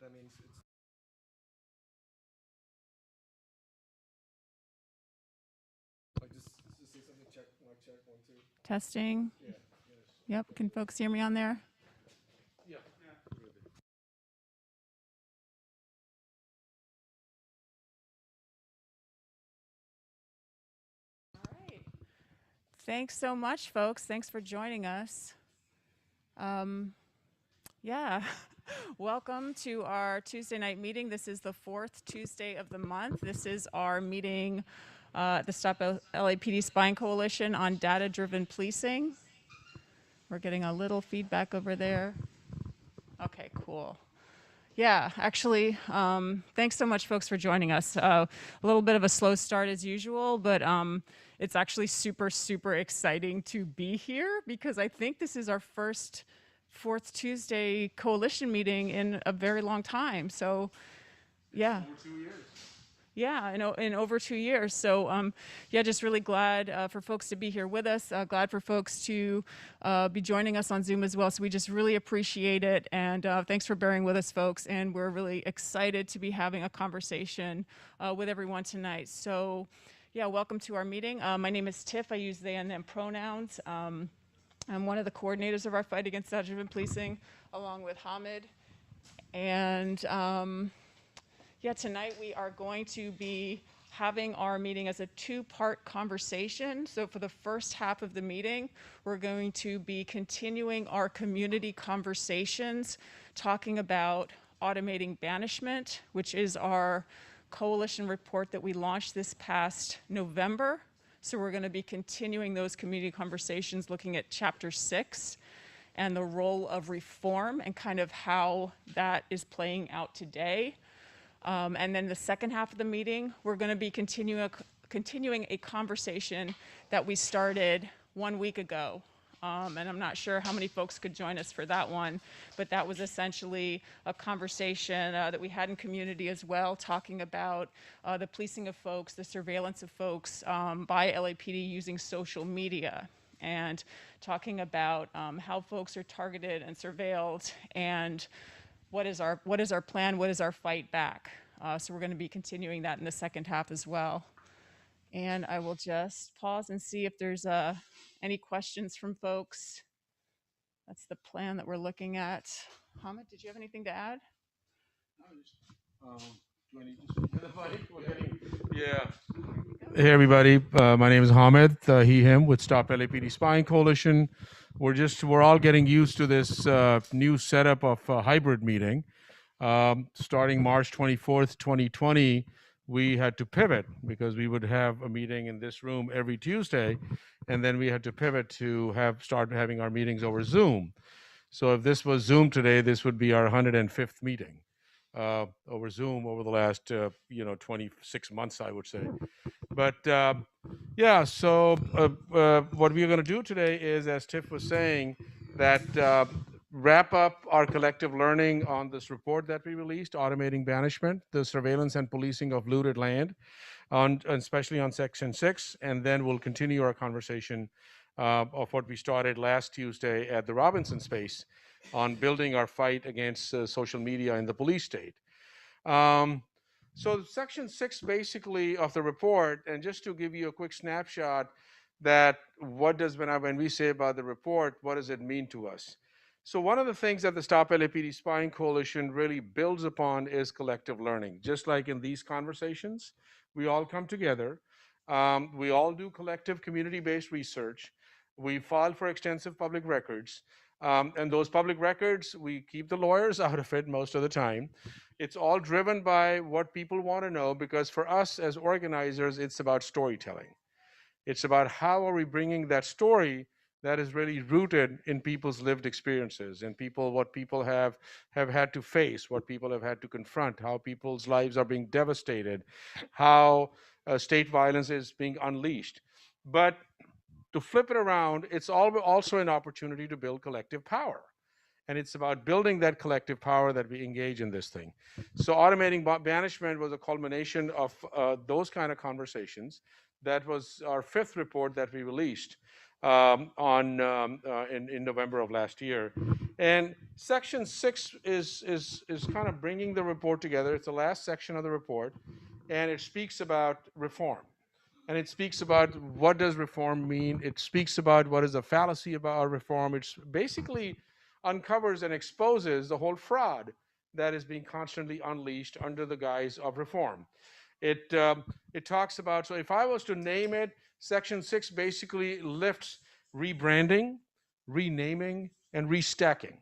that means it's like just say something. Check, mic check, 1, 2. Testing. Yeah. Yep. Can folks hear me on there? Yeah. All right. Thanks so much, folks. Thanks for joining us. Yeah. Welcome to our Tuesday night meeting. This is the 4th Tuesday of the month. This is our meeting, the Stop LAPD Spying Coalition on data-driven policing. We're getting a little feedback over there. Okay, cool. Yeah, actually, thanks so much, folks, for joining us. A little bit of a slow start as usual, but it's actually super, super exciting to be here because I think this is our first 4th Tuesday coalition meeting in a very long time. So, yeah. Over 2 years. Yeah, in over 2 years. So, yeah, just really glad for folks to be here with us. Glad for folks to be joining us on Zoom as well. So we just really appreciate it. And thanks for bearing with us, folks. And we're really excited to be having a conversation with everyone tonight. So, yeah, welcome to our meeting. My name is Tiff. I use they and them pronouns. I'm one of the coordinators of our fight against data-driven policing, along with Hamid. And yeah, tonight we are going to be having our meeting as a two-part conversation. So for the first half of the meeting, we're going to be continuing our community conversations, talking about automating banishment, which is our coalition report that we launched this past November. So we're going to be continuing those community conversations, looking at Chapter 6 and the role of reform and kind of how that is playing out today. And then the second half of the meeting, we're going to be continuing a conversation that we started 1 week ago. And I'm not sure how many folks could join us for that one, but that was essentially a conversation that we had in community as well, talking about the policing of folks, the surveillance of folks by LAPD using social media, and talking about how folks are targeted and surveilled, and what is our plan, what is our fight back. So we're going to be continuing that in the second half as well. And I will just pause and see if there's any questions from folks. That's the plan that we're looking at. Hamid, did you have anything to add? Do I need to speak to the mic? Yeah. Hey everybody, my name is Hamid, he, him, with Stop LAPD Spying Coalition. We're all getting used to this new setup of a hybrid meeting. Starting March 24th, 2020, we had to pivot because we would have a meeting in this room every Tuesday, and then we had to pivot to start having our meetings over Zoom. So if this was Zoom today, this would be our 105th meeting over Zoom over the last 26 months, I would say. But yeah, so what we are going to do today is, as Tiff was saying, that wrap up our collective learning on this report that we released, Automating Banishment, the surveillance and policing of looted land, especially on Section 6, and then we'll continue our conversation of what we started last Tuesday at the Robinson Space on building our fight against social media in the police state. So Section 6 basically of the report, and just to give you a quick snapshot, that what does, when we say about the report, what does it mean to us? So one of the things that the Stop LAPD Spying Coalition really builds upon is collective learning. Just like in these conversations, we all come together, we all do collective community-based research, we file for extensive public records, and those public records, we keep the lawyers out of it most of the time. It's all driven by what people want to know, because for us as organizers, it's about storytelling. It's about how are we bringing that story that is really rooted in people's lived experiences and what people have had to face, what people have had to confront, how people's lives are being devastated, how state violence is being unleashed. But to flip it around, it's also an opportunity to build collective power. And it's about building that collective power that we engage in this thing. So automating banishment was a culmination of those kind of conversations. That was our 5th report that we released. in November of last year. And section 6 is kind of bringing the report together. It's the last section of the report, and it speaks about reform. And it speaks about what does reform mean. It speaks about what is the fallacy about reform. It basically uncovers and exposes the whole fraud that is being constantly unleashed under the guise of reform. It talks about, so if I was to name it, section 6 basically lifts rebranding, renaming, and restacking,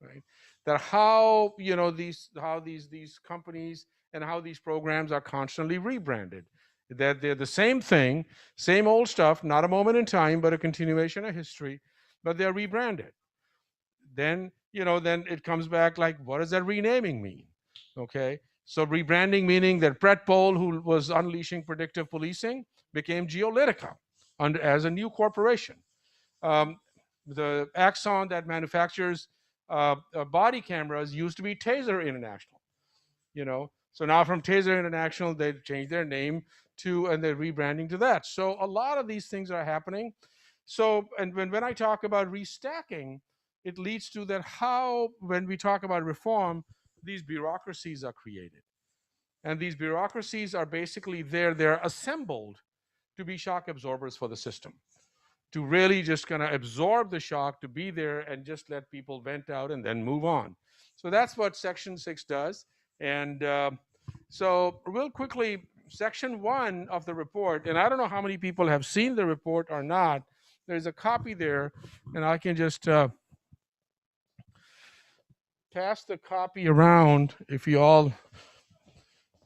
right? That how these companies and how these programs are constantly rebranded. That they're the same thing, same old stuff, not a moment in time, but a continuation of history, but they're rebranded. Then then it comes back like, what does that renaming mean? Okay, so rebranding meaning that Predpol, who was unleashing predictive policing, became Geolytica as a new corporation. The Axon that manufactures body cameras used to be Taser International. So now from Taser International, they've changed their name and they're rebranding to that. So a lot of these things are happening. So, and when I talk about restacking, it leads to that how, when we talk about reform, these bureaucracies are created. And these bureaucracies are basically they're assembled to be shock absorbers for the system, to really just kind of absorb the shock, to be there and just let people vent out and then move on. So that's what Section 6 does. And so real quickly, Section 1 of the report, and I don't know how many people have seen the report or not. There's a copy there, and I can just pass the copy around if you all,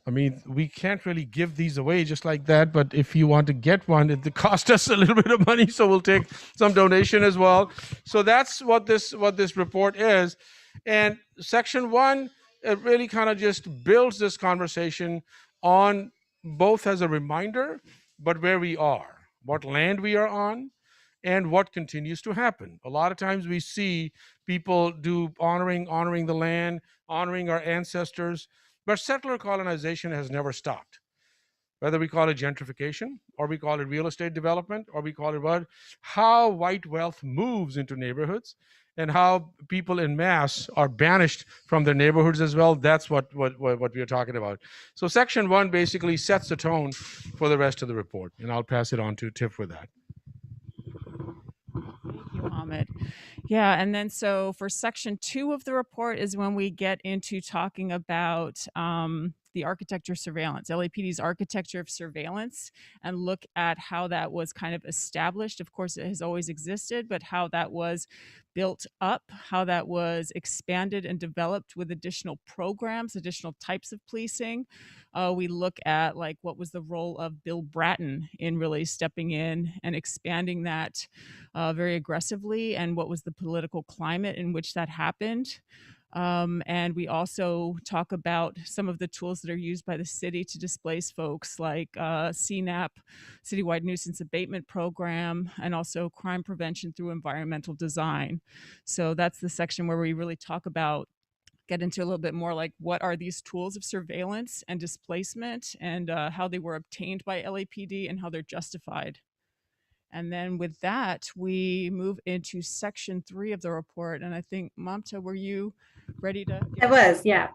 I mean, we can't really give these away just like that, but if you want to get one, it costs us a little bit of money, so we'll take some donation as well. So that's what this report is. And Section 1, it really kind of just builds this conversation on both as a reminder, but where we are, what land we are on, and what continues to happen. A lot of times we see people do honoring the land, honoring our ancestors, but settler colonization has never stopped. Whether we call it gentrification, or we call it real estate development, or we call it what, how white wealth moves into neighborhoods and how people in mass are banished from their neighborhoods as well. That's what we are talking about. So Section 1 basically sets the tone for the rest of the report, and I'll pass it on to Tiff with that. Thank you, Hamid. Yeah, and then so for Section 2 of the report is when we get into talking about the architecture of surveillance, LAPD's architecture of surveillance, and look at how that was kind of established. Of course, it has always existed, but how that was built up, how that was expanded and developed with additional programs, additional types of policing. We look at like what was the role of Bill Bratton in really stepping in and expanding that very aggressively, and what was the political climate in which that happened. And we also talk about some of the tools that are used by the city to displace folks, like CNAP, Citywide Nuisance Abatement Program, and also crime prevention through environmental design. So that's the section where we really get into a little bit more like what are these tools of surveillance and displacement, and how they were obtained by LAPD and how they're justified. And then with that, we move into Section 3 of the report. And I think, Mamta, were you ready to? I was, yeah.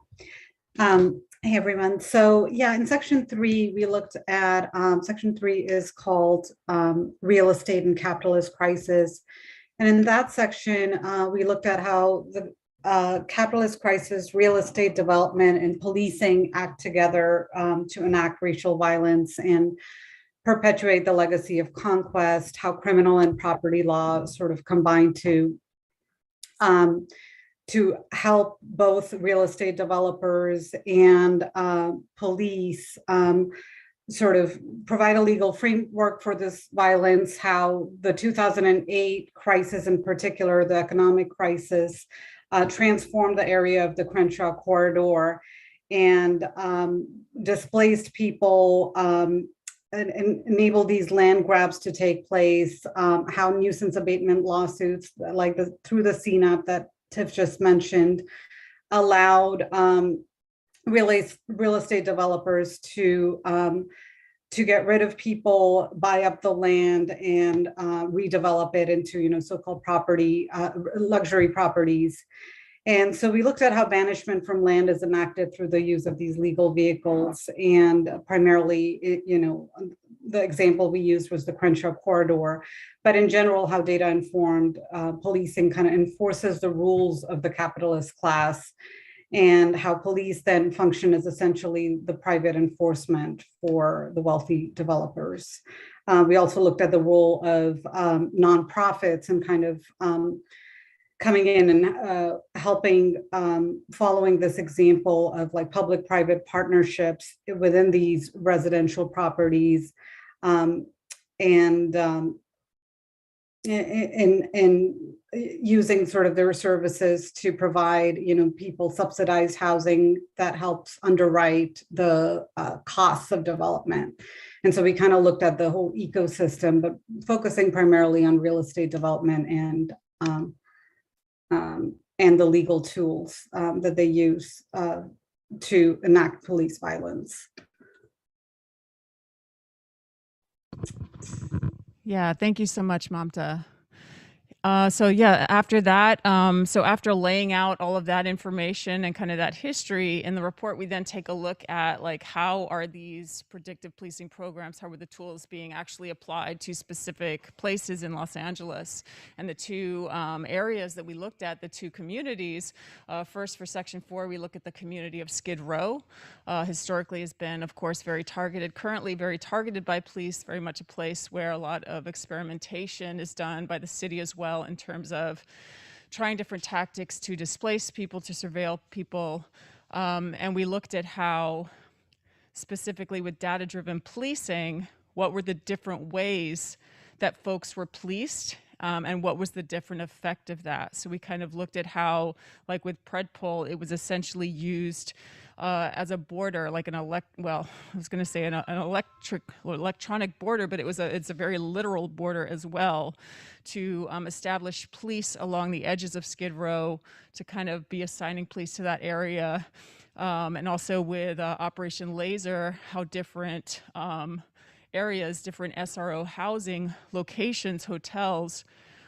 Hey, everyone. So, yeah, in Section 3, we looked at, Section 3 is called Real Estate and Capitalist Crisis. And in that section, we looked at how the capitalist crisis, real estate development, and policing act together to enact racial violence and perpetuate the legacy of conquest, how criminal and property law sort of combine to help both real estate developers and police sort of provide a legal framework for this violence, how the 2008 crisis in particular, the economic crisis, transformed the area of the Crenshaw corridor and displaced people and enable these land grabs to take place, how nuisance abatement lawsuits like through the CNAP that Tiff just mentioned allowed real estate developers to to get rid of people, buy up the land, and redevelop it into, so-called luxury properties. And so we looked at how banishment from land is enacted through the use of these legal vehicles. And primarily, the example we used was the Crenshaw corridor. But in general, how data-informed policing kind of enforces the rules of the capitalist class, and how police then function as essentially the private enforcement for the wealthy developers. We also looked at the role of nonprofits and kind of coming in and helping, following this example of like public-private partnerships within these residential properties, and using sort of their services to provide, people subsidized housing that helps underwrite the costs of development. And so we kind of looked at the whole ecosystem, but focusing primarily on real estate development and the legal tools that they use to enact police violence. Yeah, thank you so much, Mamta. So yeah, after that, so after laying out all of that information and kind of that history in the report, we then take a look at like how are these predictive policing programs, how were the tools being actually applied to specific places in Los Angeles. And the two areas that we looked at, the two communities, first for Section 4, we look at the community of Skid Row. Historically has been, of course, very targeted, currently very targeted by police, very much a place where a lot of experimentation is done by the city as well, in terms of trying different tactics to displace people, to surveil people. And we looked at how, specifically with data-driven policing, what were the different ways that folks were policed, and what was the different effect of that. So we kind of looked at how, like with Predpol, it was essentially used as a border, like an electronic border, but it's a very literal border as well, to establish police along the edges of Skid Row, to kind of be assigning police to that area. And also with Operation LASER, how different areas, different SRO housing locations, hotels,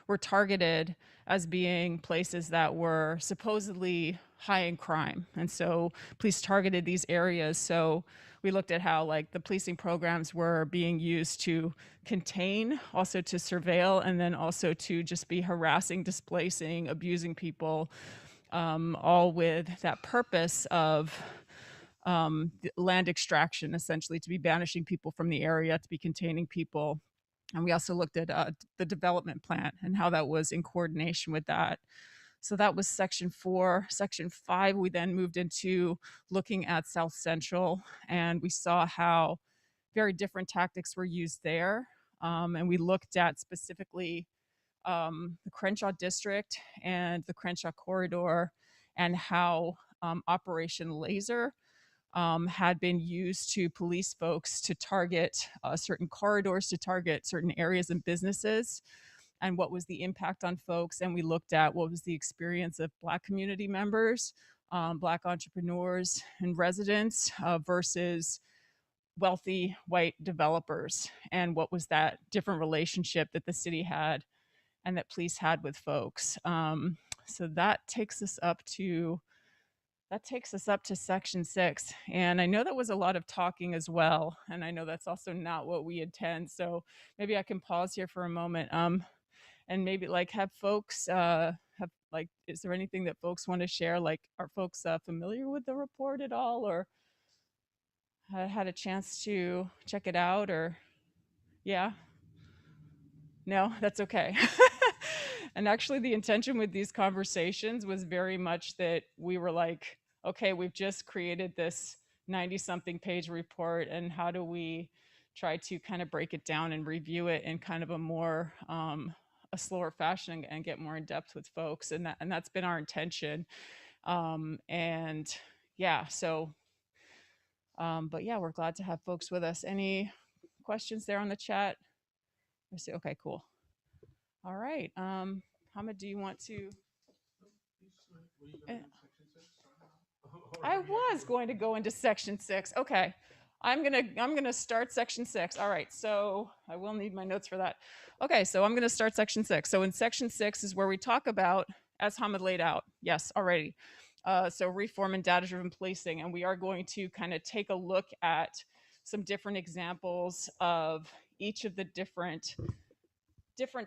were targeted as being places that were supposedly high in crime. And so police targeted these areas. So we looked at how like the policing programs were being used to contain, also to surveil, and then also to just be harassing, displacing, abusing people, all with that purpose of land extraction, essentially, to be banishing people from the area, to be containing people. And we also looked at the development plan and how that was in coordination with that. So that was Section 4. Section 5, we then moved into looking at South Central, and we saw how very different tactics were used there. And we looked at specifically the Crenshaw district and the Crenshaw corridor, and how Operation LASER had been used to police folks to target certain corridors, to target certain areas and businesses, and what was the impact on folks. And we looked at what was the experience of Black community members, Black entrepreneurs and residents versus wealthy white developers, and what was that different relationship that the city had and that police had with folks. So that takes us up to Section 6. And I know that was a lot of talking as well, and I know that's also not what we intend. So maybe I can pause here for a moment, and maybe like have folks is there anything that folks want to share? Like, are folks familiar with the report at all, or had a chance to check it out? Or yeah, no, that's okay. And actually, the intention with these conversations was very much that we were like, okay, we've just created this 90-something page report, and how do we try to kind of break it down and review it in kind of a more a slower fashion, and get more in depth with folks, and that's been our intention. And yeah, so but yeah, we're glad to have folks with us. Any questions there on the chat? Let's see. Okay, cool. All right. Hamid, do you want to? I was going to go into Section 6. Okay. I'm gonna start section 6. All right, so I will need my notes for that. Okay, so I'm gonna start section 6. So in section 6 is where we talk about, as Hamid laid out, yes, already. So reform and data-driven policing, and we are going to kind of take a look at some different examples of each of the different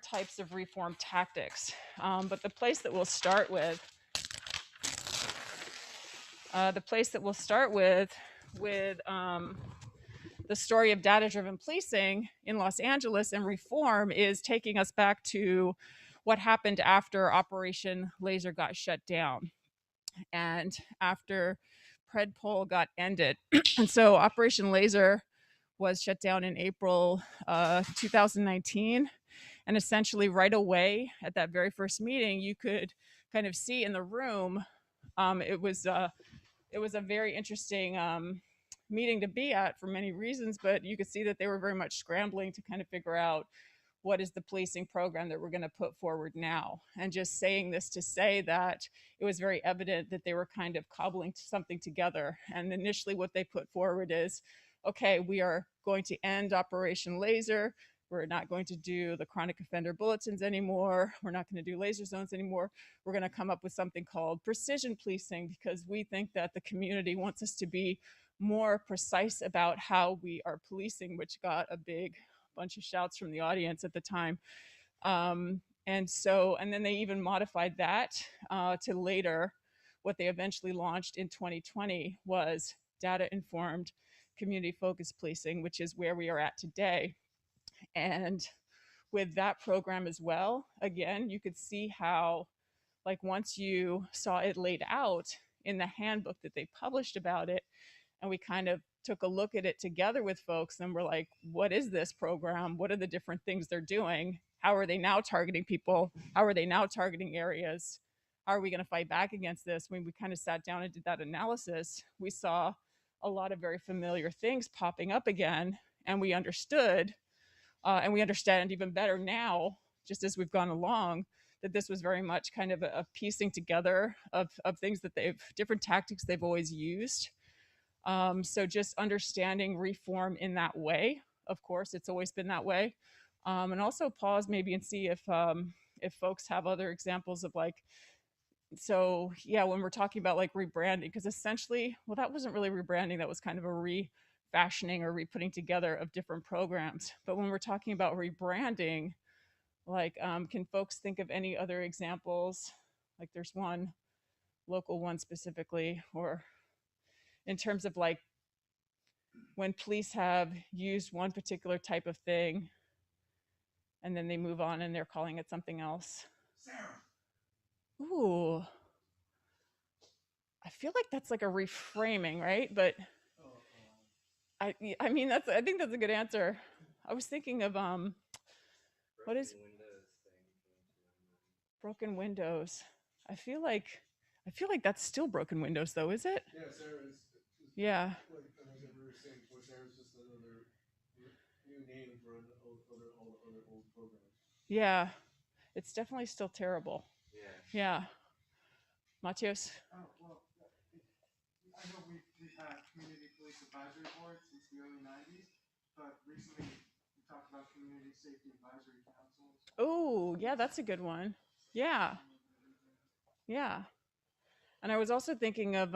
types of reform tactics. But the place that we'll start with, the story of data-driven policing in Los Angeles and reform is taking us back to what happened after Operation LASER got shut down and after Predpol got ended. And so Operation LASER was shut down in April 2019. And essentially right away at that very first meeting, you could kind of see in the room, it was a very interesting meeting to be at for many reasons, but you could see that they were very much scrambling to kind of figure out what is the policing program that we're going to put forward now. And just saying this to say that it was very evident that they were kind of cobbling something together. And initially what they put forward is, okay, we are going to end Operation LASER. We're not going to do the chronic offender bulletins anymore. We're not going to do laser zones anymore. We're going to come up with something called precision policing because we think that the community wants us to be more precise about how we are policing, which got a big bunch of shouts from the audience at the time. And then they even modified that to later. What they eventually launched in 2020 was data-informed community-focused policing, which is where we are at today. And with that program as well, again, you could see how, like, once you saw it laid out in the handbook that they published about it, and we kind of took a look at it together with folks, and we're like, what is this program? What are the different things they're doing? How are they now targeting people? How are they now targeting areas? How are we going to fight back against this? When we kind of sat down and did that analysis, we saw a lot of very familiar things popping up again, and we understood, and we understand even better now, just as we've gone along, that this was very much kind of a piecing together of things that different tactics they've always used. So just understanding reform in that way. Of course, it's always been that way. And also pause maybe and see if folks have other examples of, like, so yeah, when we're talking about like rebranding, because essentially, well, that wasn't really rebranding, that was kind of a refashioning or re-putting together of different programs. But when we're talking about rebranding, like, can folks think of any other examples? Like there's one local one specifically, or in terms of like when police have used one particular type of thing and then they move on and they're calling it something else. Ooh, I feel like that's like a reframing, right? But I mean, I think that's a good answer. I was thinking of what is broken windows? I feel like that's still broken windows though, is it? Yeah, Sarah is. Yeah. Like we were saying before, Sarah's just another new name for other old programs. Yeah. It's definitely still terrible. Yeah. Matios? Well, I know we've had community police advisory boards since the early 90s, but recently we talked about community safety advisory councils. Oh, yeah, that's a good one. Yeah. Yeah. And I was also thinking of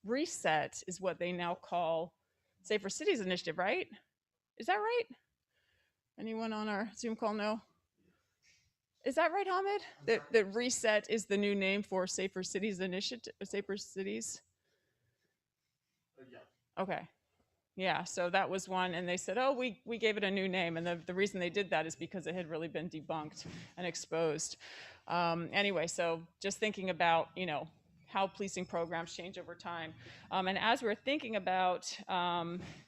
Reset is what they now call Safer Cities Initiative, right? Is that right? Anyone on our Zoom call know? Is that right, Hamid? That Reset is the new name for Safer Cities Initiative, Safer Cities? Yeah. Okay. Yeah, so that was one, and they said, oh, we gave it a new name, and the reason they did that is because it had really been debunked and exposed. Anyway, so just thinking about, how policing programs change over time. And as we're thinking about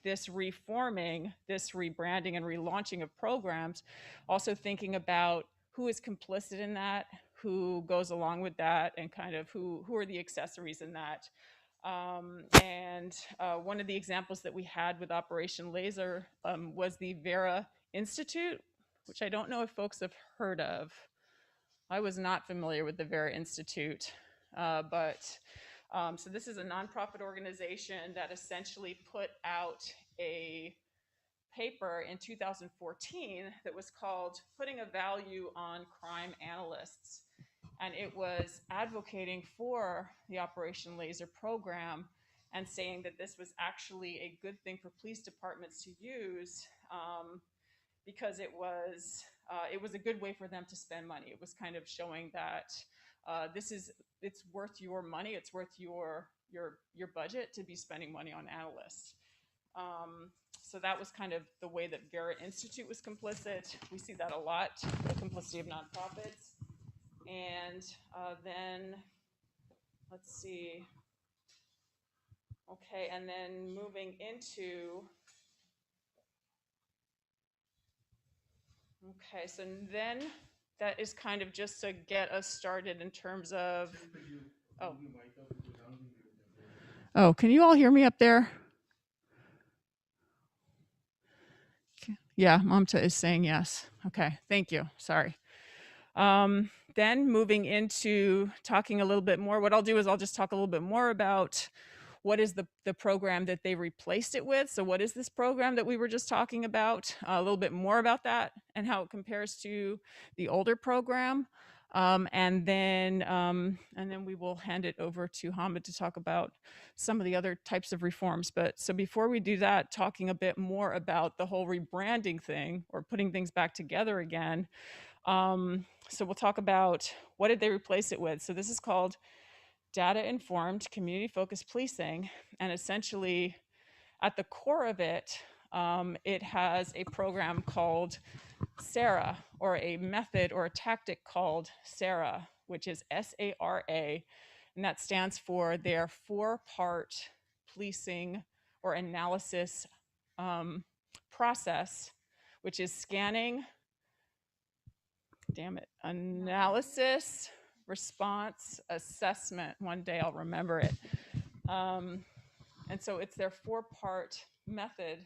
this reforming, this rebranding and relaunching of programs, also thinking about who is complicit in that, who goes along with that, and kind of who are the accessories in that. And one of the examples that we had with Operation LASER was the Vera Institute, which I don't know if folks have heard of. I was not familiar with the Vera Institute, but So this is a nonprofit organization that essentially put out a paper in 2014 that was called Putting a Value on Crime Analysts. And it was advocating for the Operation LASER program and saying that this was actually a good thing for police departments to use, because it was a good way for them to spend money. It was kind of showing that it's worth your money, it's worth your budget to be spending money on analysts. So that was kind of the way that Vera Institute was complicit. We see that a lot, the complicity of nonprofits. And then, let's see. Okay, and then moving into, okay, so then that is kind of just to get us started in terms of, oh, can you all hear me up there? Yeah, Mamta is saying yes. Okay, thank you. Sorry. Then moving into talking a little bit more, what I'll do is I'll just talk a little bit more about what is the program that they replaced it with. So what is this program that we were just talking about? A little bit more about that and how it compares to the older program. And then we will hand it over to Hamid to talk about some of the other types of reforms. But so before we do that, talking a bit more about the whole rebranding thing or putting things back together again. So we'll talk about what did they replace it with. So this is called data-informed community-focused policing, and essentially at the core of it, it has a program called SARA, or a method or a tactic called SARA, which is SARA, and that stands for their 4-part policing or analysis process, which is scanning, analysis, response, assessment. One day I'll remember it. And so it's their 4-part method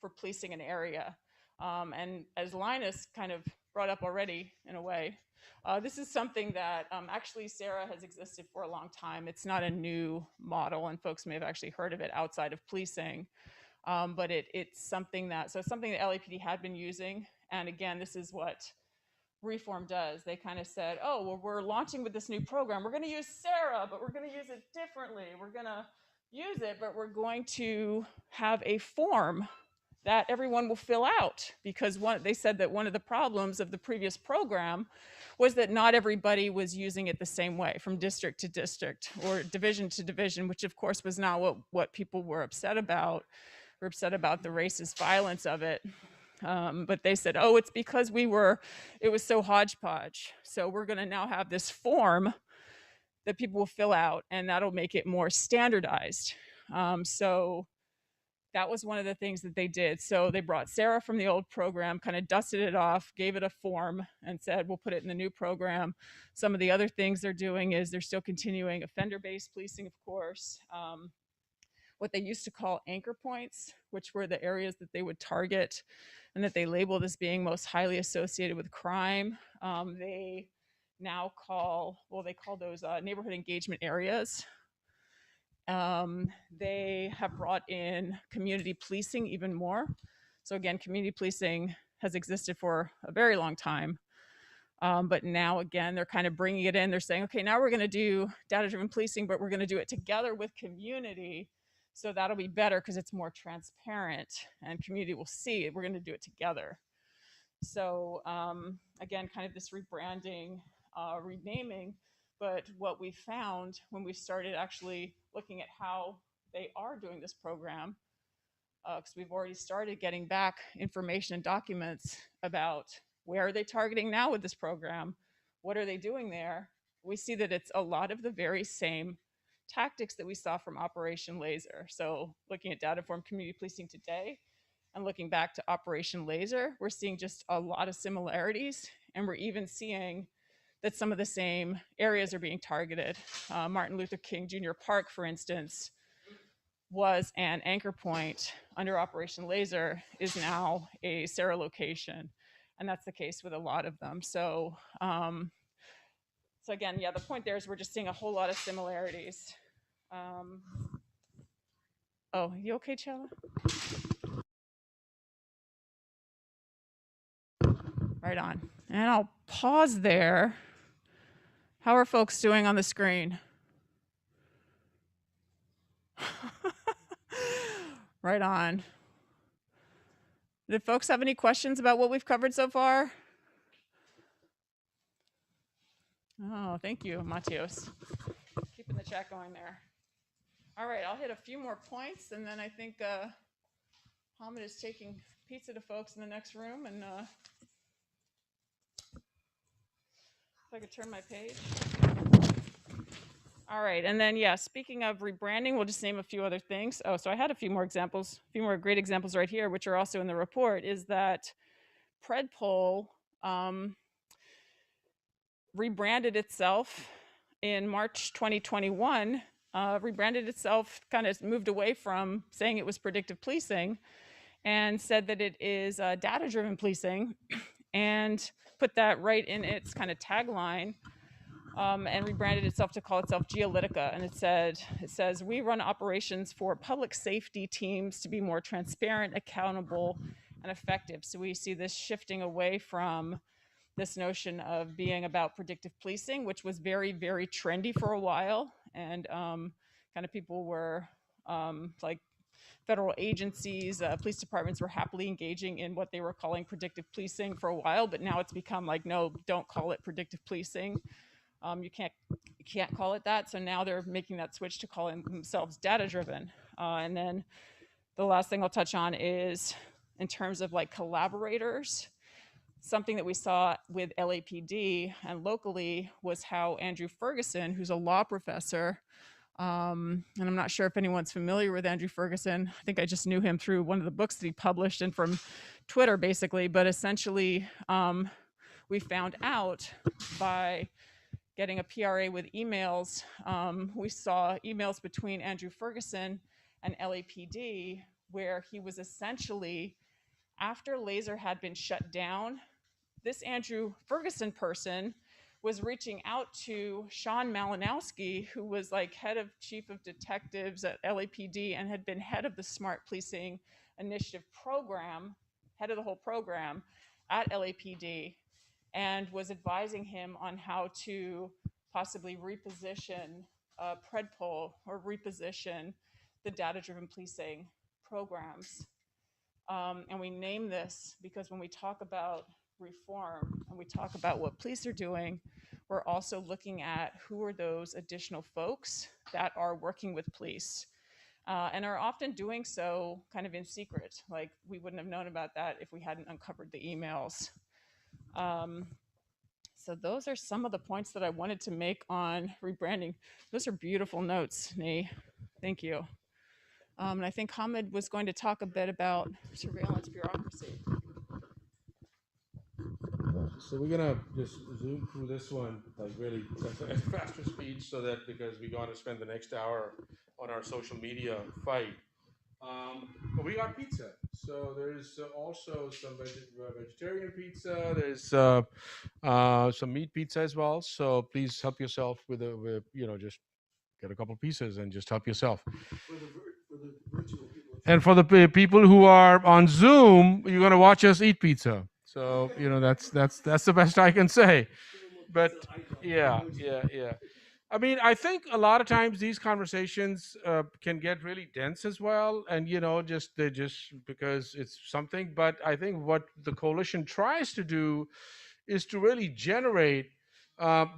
for policing an area. And as Linus kind of brought up already in a way, this is something that actually SARA has existed for a long time. It's not a new model, and folks may have actually heard of it outside of policing. But it's something that LAPD had been using. And again, this is what Reform does. They kind of said, oh, well, we're launching with this new program. We're going to use SARA, but we're going to use it differently. We're going to use it, but we're going to have a form that everyone will fill out, because they said that one of the problems of the previous program was that not everybody was using it the same way from district to district or division to division, which of course was not what people were upset about. We're upset about the racist violence of it. But they said, oh, it's because it was so hodgepodge. So we're going to now have this form that people will fill out, and that'll make it more standardized. So that was one of the things that they did. So they brought SARA from the old program, kind of dusted it off, gave it a form, and said, we'll put it in the new program. Some of the other things they're doing is they're still continuing offender-based policing, of course. What they used to call anchor points, which were the areas that they would target and that they labeled as being most highly associated with crime. They now call those neighborhood engagement areas. They have brought in community policing even more. So again, community policing has existed for a very long time. But now, again, they're kind of bringing it in. They're saying, okay, now we're going to do data-driven policing, but we're going to do it together with community. So that'll be better because it's more transparent and community will see it. We're going to do it together. So again, kind of this rebranding, renaming. But what we found when we started actually looking at how they are doing this program, because we've already started getting back information and documents about where are they targeting now with this program, what are they doing there, we see that it's a lot of the very same tactics that we saw from Operation LASER. So looking at data-informed community policing today and looking back to Operation LASER, we're seeing just a lot of similarities, and we're even seeing that some of the same areas are being targeted. Martin Luther King Jr. Park, for instance, was an anchor point under Operation LASER, is now a SARA location. And that's the case with a lot of them. So, so again, yeah, the point there is we're just seeing a whole lot of similarities. Oh, you okay, Chella? Right on. And I'll pause there. How are folks doing on the screen? Right on. Did folks have any questions about what we've covered so far? Oh, thank you, Matios. Keeping the chat going there. All right, I'll hit a few more points, and then I think Hamid is taking pizza to folks in the next room. And if I could turn my page. All right, and then yeah, speaking of rebranding, we'll just name a few other things. Oh, so I had a few more examples, a few more great examples right here, which are also in the report, is that Predpol rebranded itself in March 2021, rebranded itself, kind of moved away from saying it was predictive policing and said that it is data-driven policing and put that right in its kind of tagline, and rebranded itself to call itself Geolytica. And it says, we run operations for public safety teams to be more transparent, accountable, and effective. So we see this shifting away from this notion of being about predictive policing, which was very, very trendy for a while. And kind of people were like federal agencies, police departments were happily engaging in what they were calling predictive policing for a while, but now it's become like, no, don't call it predictive policing. You can't call it that. So now they're making that switch to calling themselves data-driven. And then the last thing I'll touch on is in terms of like collaborators. Something that we saw with LAPD and locally was how Andrew Ferguson, who's a law professor, and I'm not sure if anyone's familiar with Andrew Ferguson. I think I just knew him through one of the books that he published and from Twitter, basically. But essentially, we found out by getting a PRA with emails. We saw emails between Andrew Ferguson and LAPD where he was essentially, after LASER had been shut down, this Andrew Ferguson person was reaching out to Sean Malinowski, who was like head of chief of detectives at LAPD and had been head of the Smart Policing Initiative program, head of the whole program at LAPD, and was advising him on how to possibly reposition Predpol or reposition the data-driven policing programs. And we name this because when we talk about reform and we talk about what police are doing, we're also looking at who are those additional folks that are working with police and are often doing so kind of in secret. Like we wouldn't have known about that if we hadn't uncovered the emails. So those are some of the points that I wanted to make on rebranding. Those are beautiful notes, Nee. Thank you. And I think Hamid was going to talk a bit about surveillance bureaucracy. So we're gonna just zoom through this one like really at faster speed, so that because we got to spend the next hour on our social media fight. But we got pizza, so there's also some vegetarian pizza. There's some meat pizza as well. So please help yourself with just get a couple pieces and just help yourself. For the virtual people. And for the people who are on Zoom, you're gonna watch us eat pizza. So that's the best I can say. But yeah. I mean, I think a lot of times these conversations can get really dense as well, and just because it's something. But I think what the coalition tries to do is to really generate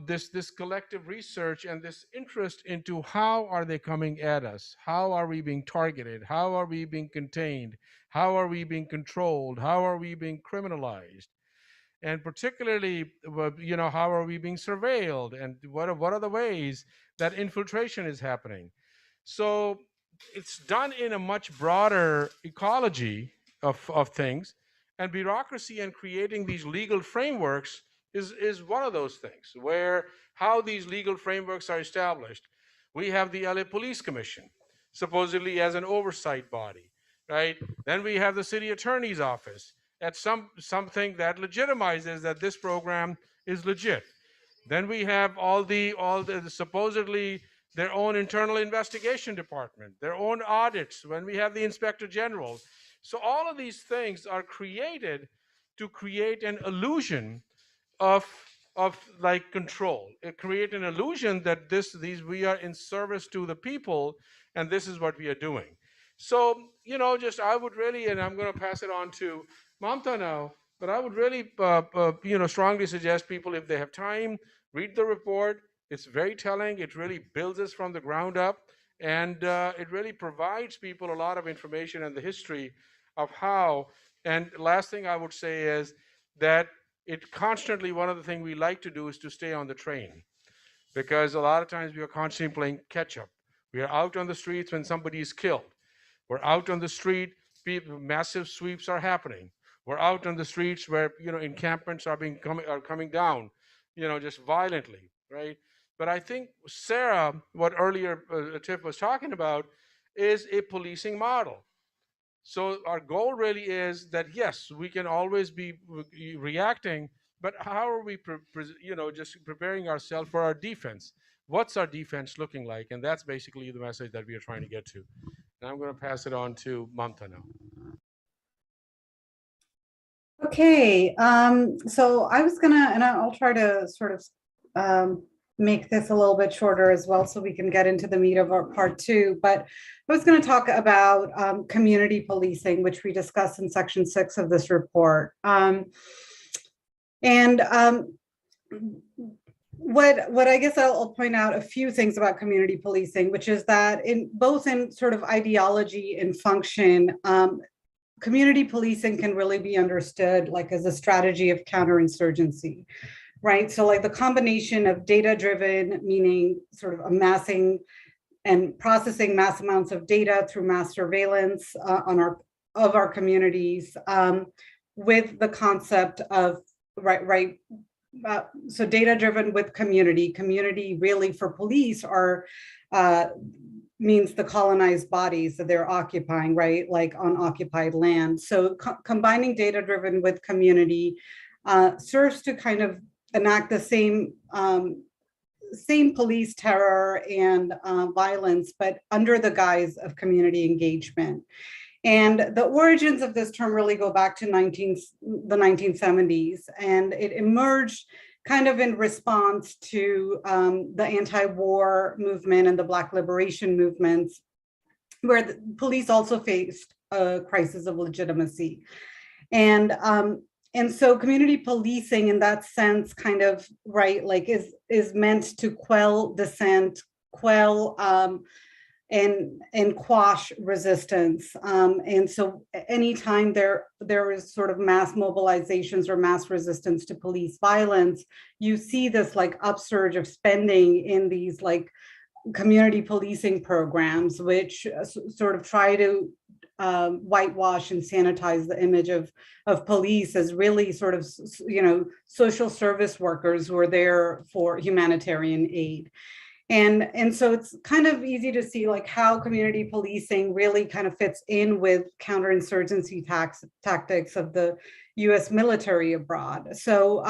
this collective research and this interest into how are they coming at us, how are we being targeted, how are we being contained, how are we being controlled, how are we being criminalized, and particularly how are we being surveilled, and what are the ways that infiltration is happening. So it's done in a much broader ecology of things, and bureaucracy and creating these legal frameworks is one of those things, where how these legal frameworks are established. We have the LA Police Commission, supposedly as an oversight body, right? Then we have the city attorney's office. That's something that legitimizes that this program is legit. Then we have all the supposedly their own internal investigation department, their own audits, when we have the inspector general. So all of these things are created to create an illusion of like control. It create an illusion that we are in service to the people, and this is what we are doing. So, just I would really, and I'm going to pass it on to Mamta now, but I would really, strongly suggest people, if they have time, read the report. It's very telling. It really builds us from the ground up, and it really provides people a lot of information and the history of how. And last thing I would say is that it constantly, one of the things we like to do is to stay on the train, because a lot of times we are constantly playing catch up. We are out on the streets when somebody is killed. We're out on the street, massive sweeps are happening. We're out on the streets where encampments are coming down, just violently, right? But I think Sarah, what earlier Tiff was talking about, is a policing model. So our goal really is that yes, we can always be reacting, but how are we, just preparing ourselves for our defense? What's our defense looking like? And that's basically the message that we are trying to get to. And I'm going to pass it on to Mamta now. Okay, so I was gonna, and I'll try to sort of make this a little bit shorter as well, so we can get into the meat of our part 2. But I was going to talk about community policing, which we discussed in section 6 of this report. What I guess I'll point out a few things about community policing, which is that in sort of ideology and function, community policing can really be understood like as a strategy of counterinsurgency, right? So like the combination of data-driven, meaning sort of amassing and processing mass amounts of data through mass surveillance of our communities, with the concept of so data-driven with community really for police are means the colonized bodies that they're occupying, right? Like on occupied land. So combining data-driven with community serves to kind of enact the same police terror and violence, but under the guise of community engagement. And the origins of this term really go back to the 1970s, and it emerged kind of in response to the anti-war movement and the Black liberation movements, where the police also faced a crisis of legitimacy. And so community policing in that sense kind of, right, like is meant to quell dissent, quell and quash resistance. And so anytime there is sort of mass mobilizations or mass resistance to police violence, you see this like upsurge of spending in these like community policing programs, which sort of try to whitewash and sanitize the image of police as really sort of, social service workers who are there for humanitarian aid. And so it's kind of easy to see like how community policing really kind of fits in with counterinsurgency tactics of the US military abroad. So,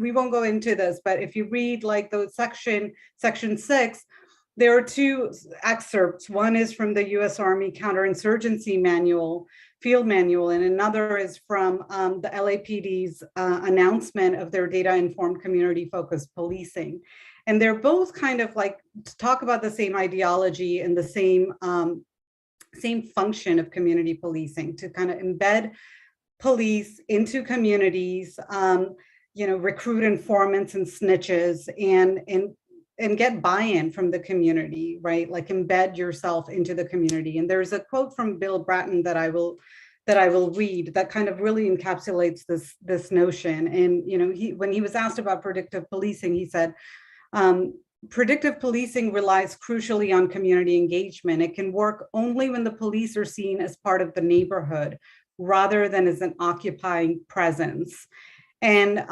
we won't go into this, but if you read like the section 6, there are 2 excerpts. One is from the US Army Counterinsurgency Manual, Field Manual, and another is from the LAPD's announcement of their data-informed community-focused policing. And they're both kind of like talk about the same ideology and the same function of community policing, to kind of embed police into communities, recruit informants and snitches, and get buy-in from the community, right? Like embed yourself into the community. And there's a quote from Bill Bratton that I will read that kind of really encapsulates this notion. And when he was asked about predictive policing, he said, predictive policing relies crucially on community engagement. It can work only when the police are seen as part of the neighborhood rather than as an occupying presence. And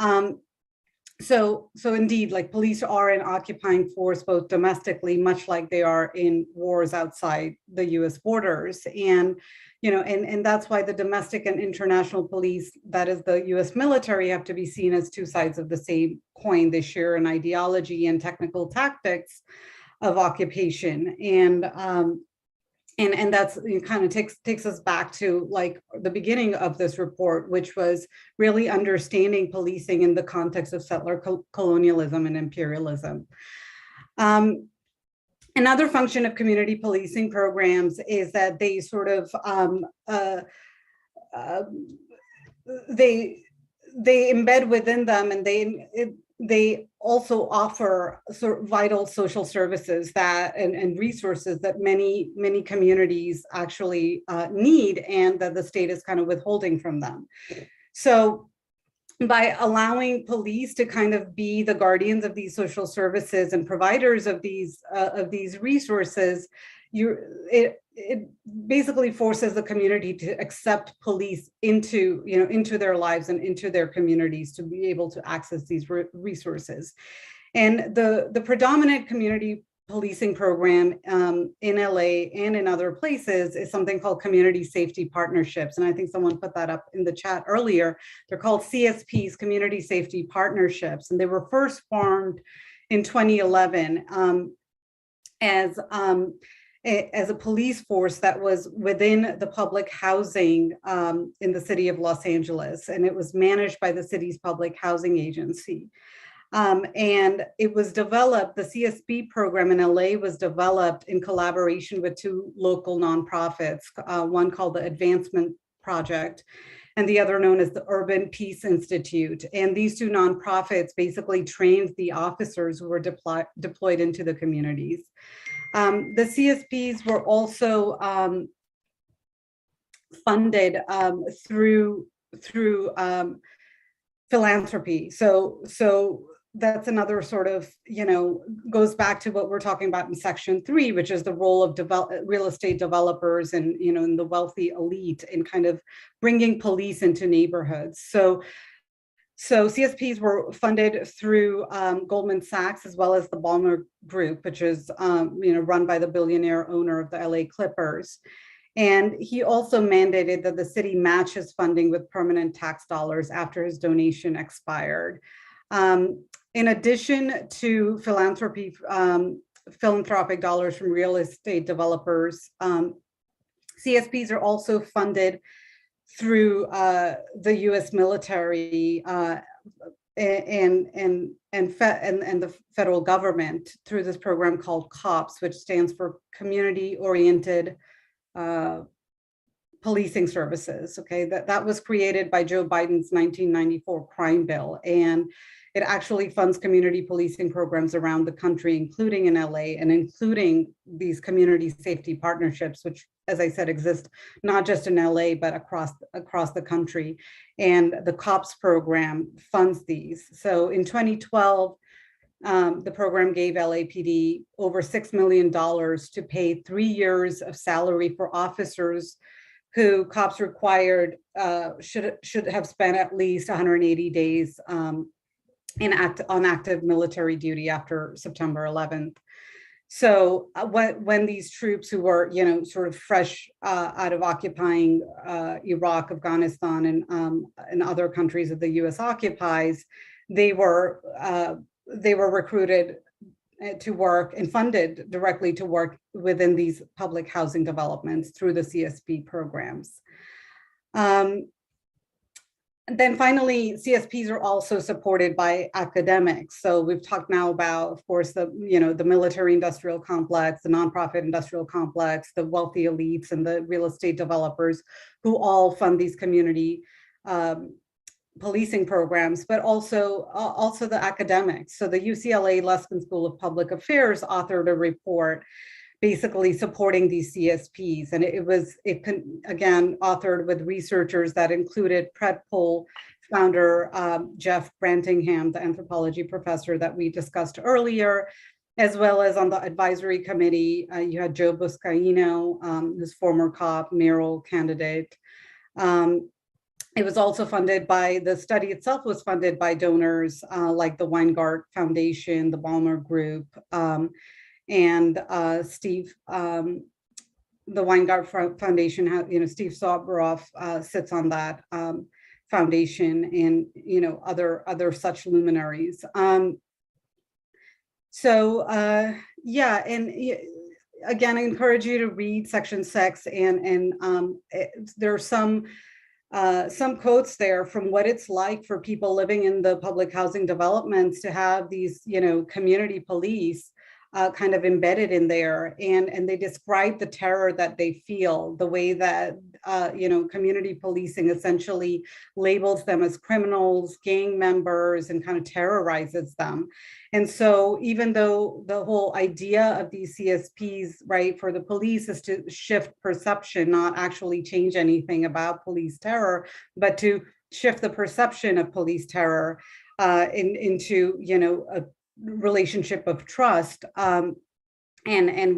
so indeed, like police are an occupying force, both domestically, much like they are in wars outside the US borders. And and that's why the domestic and international police, that is the US military, have to be seen as 2 sides of the same coin. They share an ideology and technical tactics, occupation. And that's, it kind of takes us back to like the beginning of this report, which was really understanding policing in the context of settler colonialism and imperialism. Another function of community policing programs is that they sort of they embed within them, and they also offer sort of vital social services that and resources that many communities actually need, and that the state is kind of withholding from them. So by allowing police to kind of be the guardians of these social services and providers of these resources, it basically forces the community to accept police into their lives and into their communities to be able to access these resources. And the predominant community policing program in LA and in other places is something called community safety partnerships. And I think someone put that up in the chat earlier. They're called CSPs, community safety partnerships. And they were first formed in 2011 as a police force that was within the public housing in the city of Los Angeles. And it was managed by the city's public housing agency. And it was developed, the CSP program in LA was developed in collaboration with two local nonprofits, one called the Advancement Project, and the other known as the Urban Peace Institute. And these two nonprofits basically trained the officers who were deployed into the communities. The CSPs were also funded through philanthropy. So that's another sort of, goes back to what we're talking about in section 3, which is the role of real estate developers and, and the wealthy elite in kind of bringing police into neighborhoods. So CSPs were funded through Goldman Sachs, as well as the Ballmer Group, which is, run by the billionaire owner of the LA Clippers. And he also mandated that the city match his funding with permanent tax dollars after his donation expired. In addition to philanthropic dollars from real estate developers, CSPs are also funded through the U.S. military and the federal government through this program called COPS, which stands for Community-Oriented Policing Services. Okay, that was created by Joe Biden's 1994 crime bill, and it actually funds community policing programs around the country, including in LA, and including these community safety partnerships, which, as I said, exist not just in LA, but across the country. And the COPS program funds these. So in 2012, the program gave LAPD over $6 million to pay 3 years of salary for officers who COPS required should have spent at least 180 days on active military duty after September 11th. So when these troops who were, sort of fresh out of occupying Iraq, Afghanistan, and other countries that the U.S. occupies, they were recruited to work and funded directly to work within these public housing developments through the CSP programs. And then finally, CSPs are also supported by academics. So we've talked now about, of course, the military industrial complex, the nonprofit industrial complex, the wealthy elites, and the real estate developers who all fund these community policing programs, but also the academics. So the UCLA Luskin School of Public Affairs authored a report basically supporting these CSPs. And it again, authored with researchers that included Predpol founder Jeff Brantingham, the anthropology professor that we discussed earlier, as well as on the advisory committee, you had Joe Buscaino, who's former cop, mayoral candidate. It was also funded by, the study itself was funded by donors like the Weingart Foundation, the Ballmer Group, and Steve, the Weingart Foundation, Steve Soboroff sits on that foundation, and other such luminaries. So Yeah, and again, I encourage you to read section 6, and there are some quotes there from what it's like for people living in the public housing developments to have these, community police kind of embedded in there, and they describe the terror that they feel, the way that community policing essentially labels them as criminals, gang members, and kind of terrorizes them. And so even though the whole idea of these CSPs, right, for the police is to shift perception, not actually change anything about police terror, but to shift the perception of police terror into, a relationship of trust, and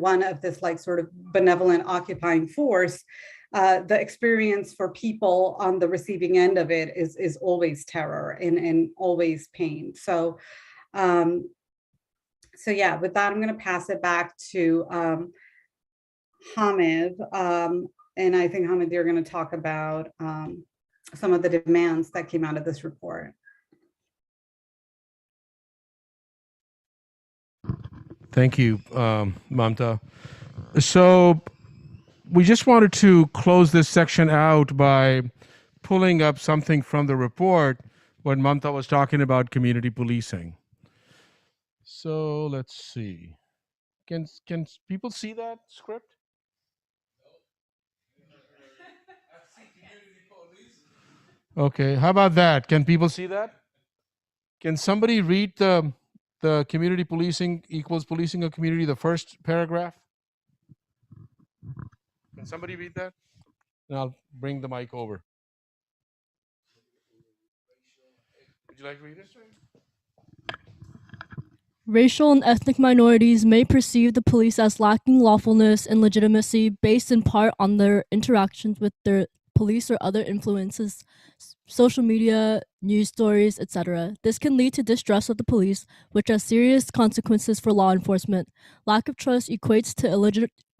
one of this like sort of benevolent occupying force. The experience for people on the receiving end of it is always terror and always pain. So yeah, with that, I'm going to pass it back to Hamid. And I think, Hamid, you're going to talk about some of the demands that came out of this report. Thank you, Mamta. So we just wanted to close this section out by pulling up something from the report when Mamta was talking about community policing. So let's see. Can people see that script? Okay, how about that? Can people see that? Can somebody read the community policing equals policing a community, the first paragraph? Can somebody read that? And I'll bring the mic over. Would you like to read it? Racial and ethnic minorities may perceive the police as lacking lawfulness and legitimacy based in part on their interactions with their police or other influences, social media, news stories, etc. This can lead to distrust of the police, which has serious consequences for law enforcement. Lack of trust equates to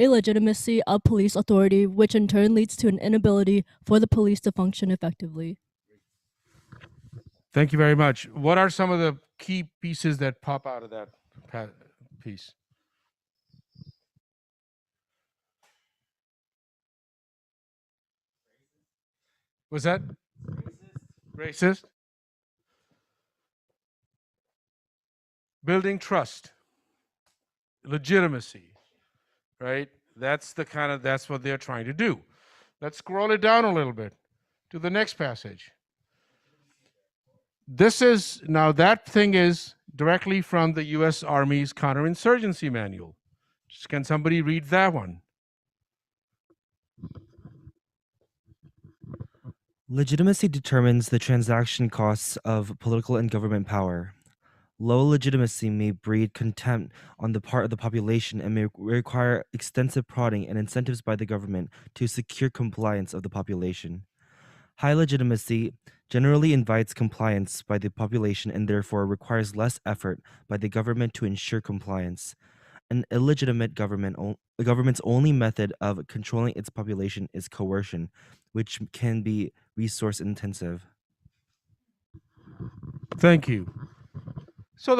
illegitimacy of police authority, which in turn leads to an inability for the police to function effectively. Thank you very much. What are some of the key pieces that pop out of that piece? Was that racist? Building trust, legitimacy, right? That's what they're trying to do. Let's scroll it down a little bit to the next passage. That thing is directly from the U.S. Army's counterinsurgency manual. Can somebody read that one? Legitimacy determines the transaction costs of political and government power. Low legitimacy may breed contempt on the part of the population and may require extensive prodding and incentives by the government to secure compliance of the population. High legitimacy generally invites compliance by the population and therefore requires less effort by the government to ensure compliance. An illegitimate government's only method of controlling its population is coercion, which can be resource intensive. Thank you. So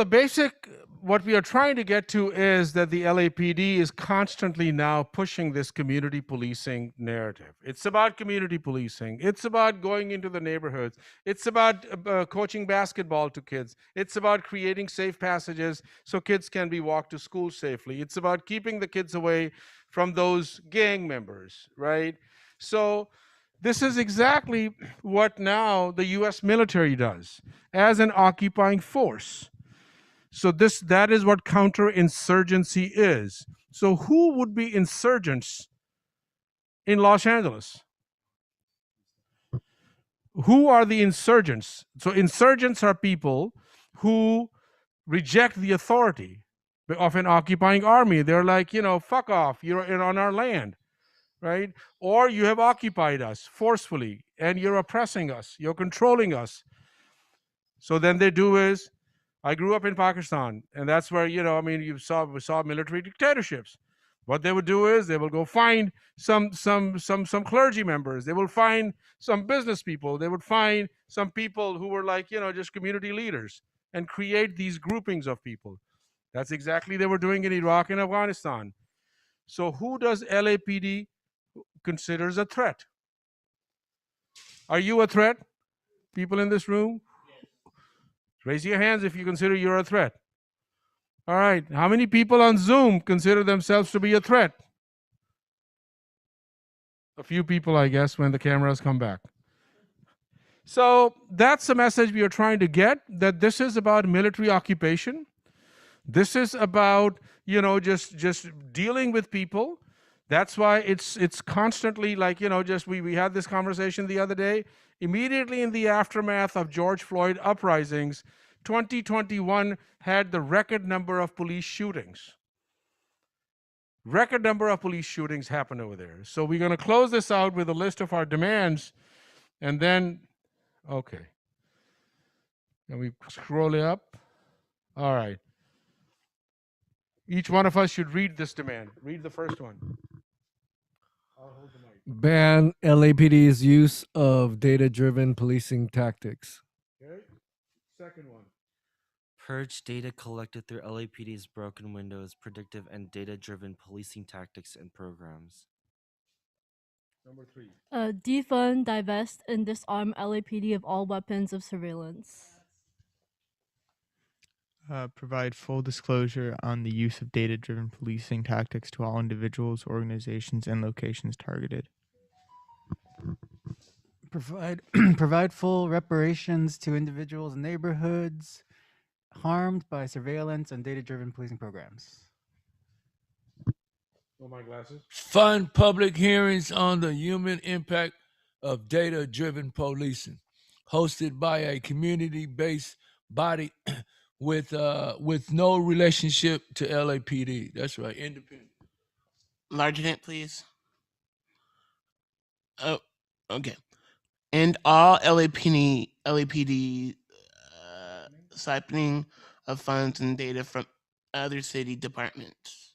what we are trying to get to is that the LAPD is constantly now pushing this community policing narrative. It's about community policing. It's about going into the neighborhoods. It's about coaching basketball to kids. It's about creating safe passages so kids can be walked to school safely. It's about keeping the kids away from those gang members, right? So this is exactly what now the US military does as an occupying force. So that is what counterinsurgency is. So who would be insurgents in Los Angeles? Who are the insurgents? So insurgents are people who reject the authority of an occupying army. They're like, fuck off, you're on our land, right? Or you have occupied us forcefully and you're oppressing us, you're controlling us. So then they do is, I grew up in Pakistan, and that's where, we saw military dictatorships. What they would do is they will go find some clergy members. They will find some business people. They would find some people who were like, just community leaders and create these groupings of people. That's exactly they were doing in Iraq and Afghanistan. So who does LAPD considers a threat? Are you a threat? People in this room? Raise your hands if you consider you're a threat. All right. How many people on Zoom consider themselves to be a threat? A few people, I guess, when the cameras come back. So that's the message we are trying to get, that this is about military occupation. This is about, just dealing with people. That's why it's constantly like, just we had this conversation the other day. Immediately in the aftermath of George Floyd uprisings, 2021 had the record number of police shootings. Record number of police shootings happened over there. So we're going to close this out with a list of our demands, and then, okay. And we scroll it up. All right. Each one of us should read this demand. Read the first one. I'll hold the mic. Ban LAPD's use of data-driven policing tactics. Okay. Second one. Purge data collected through LAPD's broken windows, predictive and data-driven policing tactics and programs. Number 3. Defund, divest, and disarm LAPD of all weapons of surveillance. Provide full disclosure on the use of data-driven policing tactics to all individuals, organizations, and locations targeted. Provide full reparations to individuals and neighborhoods harmed by surveillance and data-driven policing programs. Oh, my glasses. Fund public hearings on the human impact of data-driven policing, hosted by a community-based body with no relationship to LAPD. That's right, independent. Large event, please. Oh, okay. And all LAPD siphoning of funds and data from other city departments.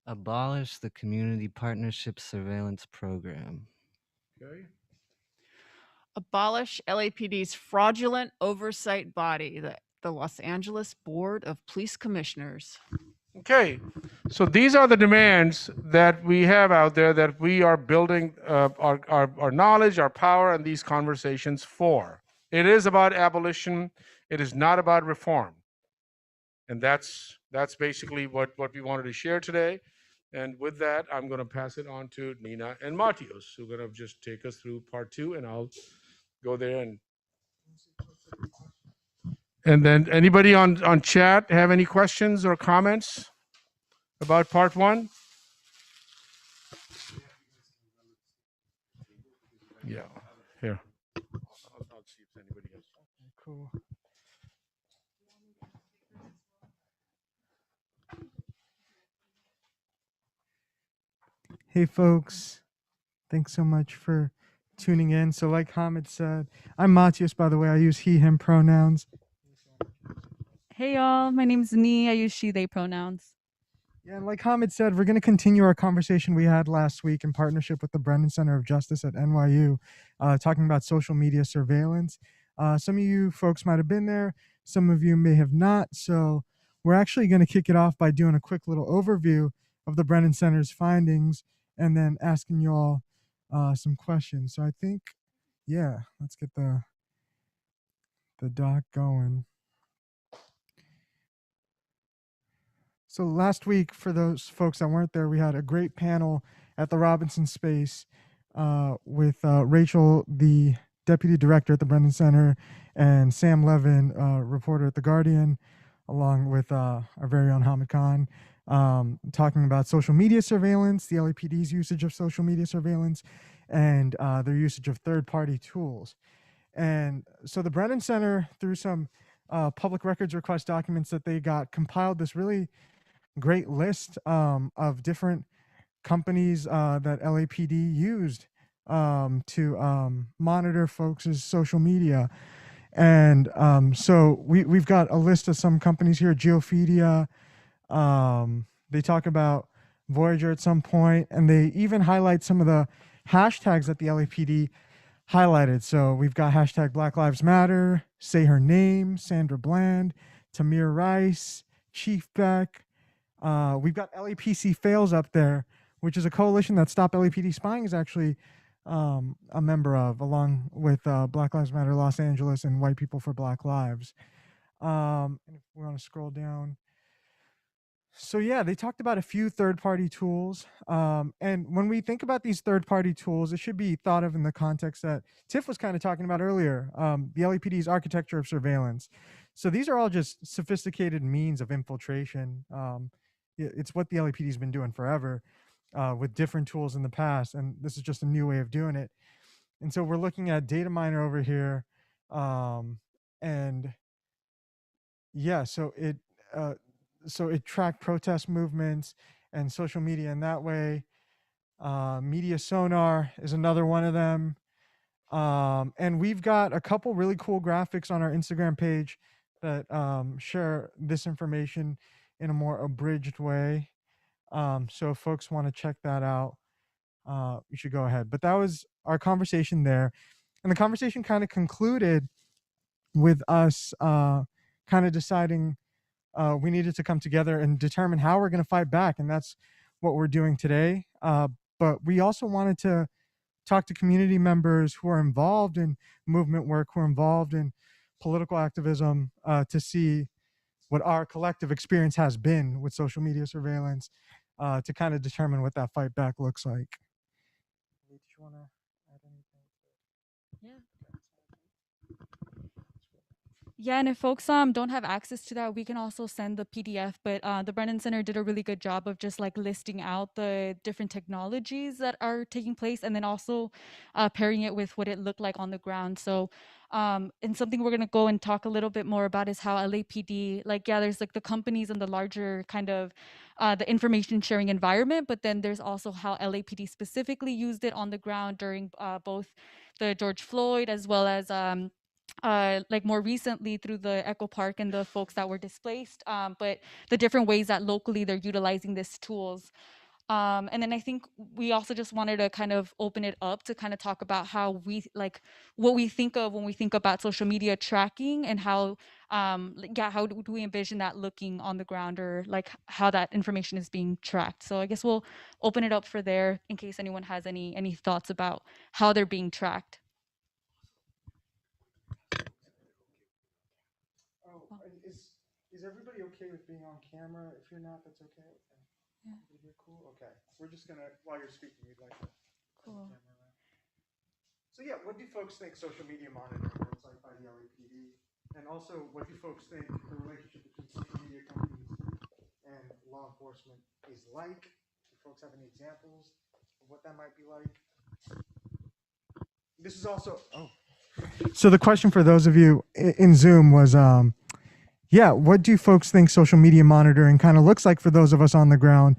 Abolish the Community Partnership Surveillance Program. Okay. Abolish LAPD's fraudulent oversight body, the Los Angeles Board of Police Commissioners. Okay, so these are the demands that we have out there that we are building our knowledge, our power, and these conversations for. It is about abolition. It is not about reform. And that's basically what we wanted to share today. And with that, I'm going to pass it on to Nina and Matios, who are going to just take us through part 2, and I'll go there. And then anybody on chat have any questions or comments about part 1? Yeah, here. I'll see if anybody has. Cool. Hey folks, thanks so much for tuning in. So like Hamid said, I'm Matius, by the way. I use he, him pronouns. Hey y'all, my name's Nee. I use she, they pronouns. Yeah, and like Hamid said, we're going to continue our conversation we had last week in partnership with the Brennan Center of Justice at NYU, talking about social media surveillance. Some of you folks might have been there. Some of you may have not. So we're actually going to kick it off by doing a quick little overview of the Brennan Center's findings and then asking you all some questions. So I think, yeah, let's get the doc going. So last week, for those folks that weren't there, we had a great panel at the Robinson Space with Rachel, the deputy director at the Brennan Center, and Sam Levin, reporter at The Guardian, along with our very own Hamid Khan, talking about social media surveillance, the LAPD's usage of social media surveillance, and their usage of third-party tools. And so the Brennan Center, through some public records request documents that they got, compiled this really great list of different companies that LAPD used to monitor folks' social media. And so we've got a list of some companies here. Geophedia, they talk about Voyager at some point, and they even highlight some of the hashtags that the LAPD highlighted. So we've got hashtag Black Lives Matter, Say Her Name, Sandra Bland, Tamir Rice, Chief Beck. We've got LAPC Fails up there, which is a coalition that Stop LAPD Spying is actually a member of, along with Black Lives Matter Los Angeles and White People for Black Lives. And if we want to scroll down. So yeah, they talked about a few third-party tools. And when we think about these third-party tools, it should be thought of in the context that Tiff was kind of talking about earlier, the LAPD's architecture of surveillance. So these are all just sophisticated means of infiltration. It's what the LAPD's been doing forever with different tools in the past, and this is just a new way of doing it. And so we're looking at data miner over here, and yeah, so it tracked protest movements and social media in that way. Media Sonar is another one of them. And we've got a couple really cool graphics on our Instagram page that share this information in a more abridged way. So if folks want to check that out, you should go ahead. But that was our conversation there. And the conversation kind of concluded with us kind of deciding we needed to come together and determine how we're going to fight back. And that's what we're doing today. But we also wanted to talk to community members who are involved in movement work, who are involved in political activism, to see what our collective experience has been with social media surveillance, to kind of determine what that fight back looks like. Did you want to add anything? Yeah. Yeah, and if folks don't have access to that, we can also send the PDF. But the Brennan Center did a really good job of just like listing out the different technologies that are taking place, and then also pairing it with what it looked like on the ground. So, and something we're gonna go and talk a little bit more about is how LAPD, like, yeah, there's like the companies and the larger kind of the information sharing environment, but then there's also how LAPD specifically used it on the ground during both the George Floyd as well as like more recently through the Echo Park and the folks that were displaced, but the different ways that locally they're utilizing these tools. And then I think we also just wanted to kind of open it up to kind of talk about how we like what we think of when we think about social media tracking, and how yeah, how do we envision that looking on the ground, or like how that information is being tracked. So I guess we'll open it up for there in case anyone has any thoughts about how they're being tracked. Is everybody okay with being on camera? If you're not, that's okay. Yeah. You're cool. Okay. We're just gonna, while you're speaking, we'd like to. Cool. So yeah, what do folks think social media monitoring looks like by the LAPD? And also, what do folks think the relationship between social media companies and law enforcement is like? Do folks have any examples of what that might be like? This is also, so the question for those of you in Zoom was, yeah, what do folks think social media monitoring kind of looks like for those of us on the ground?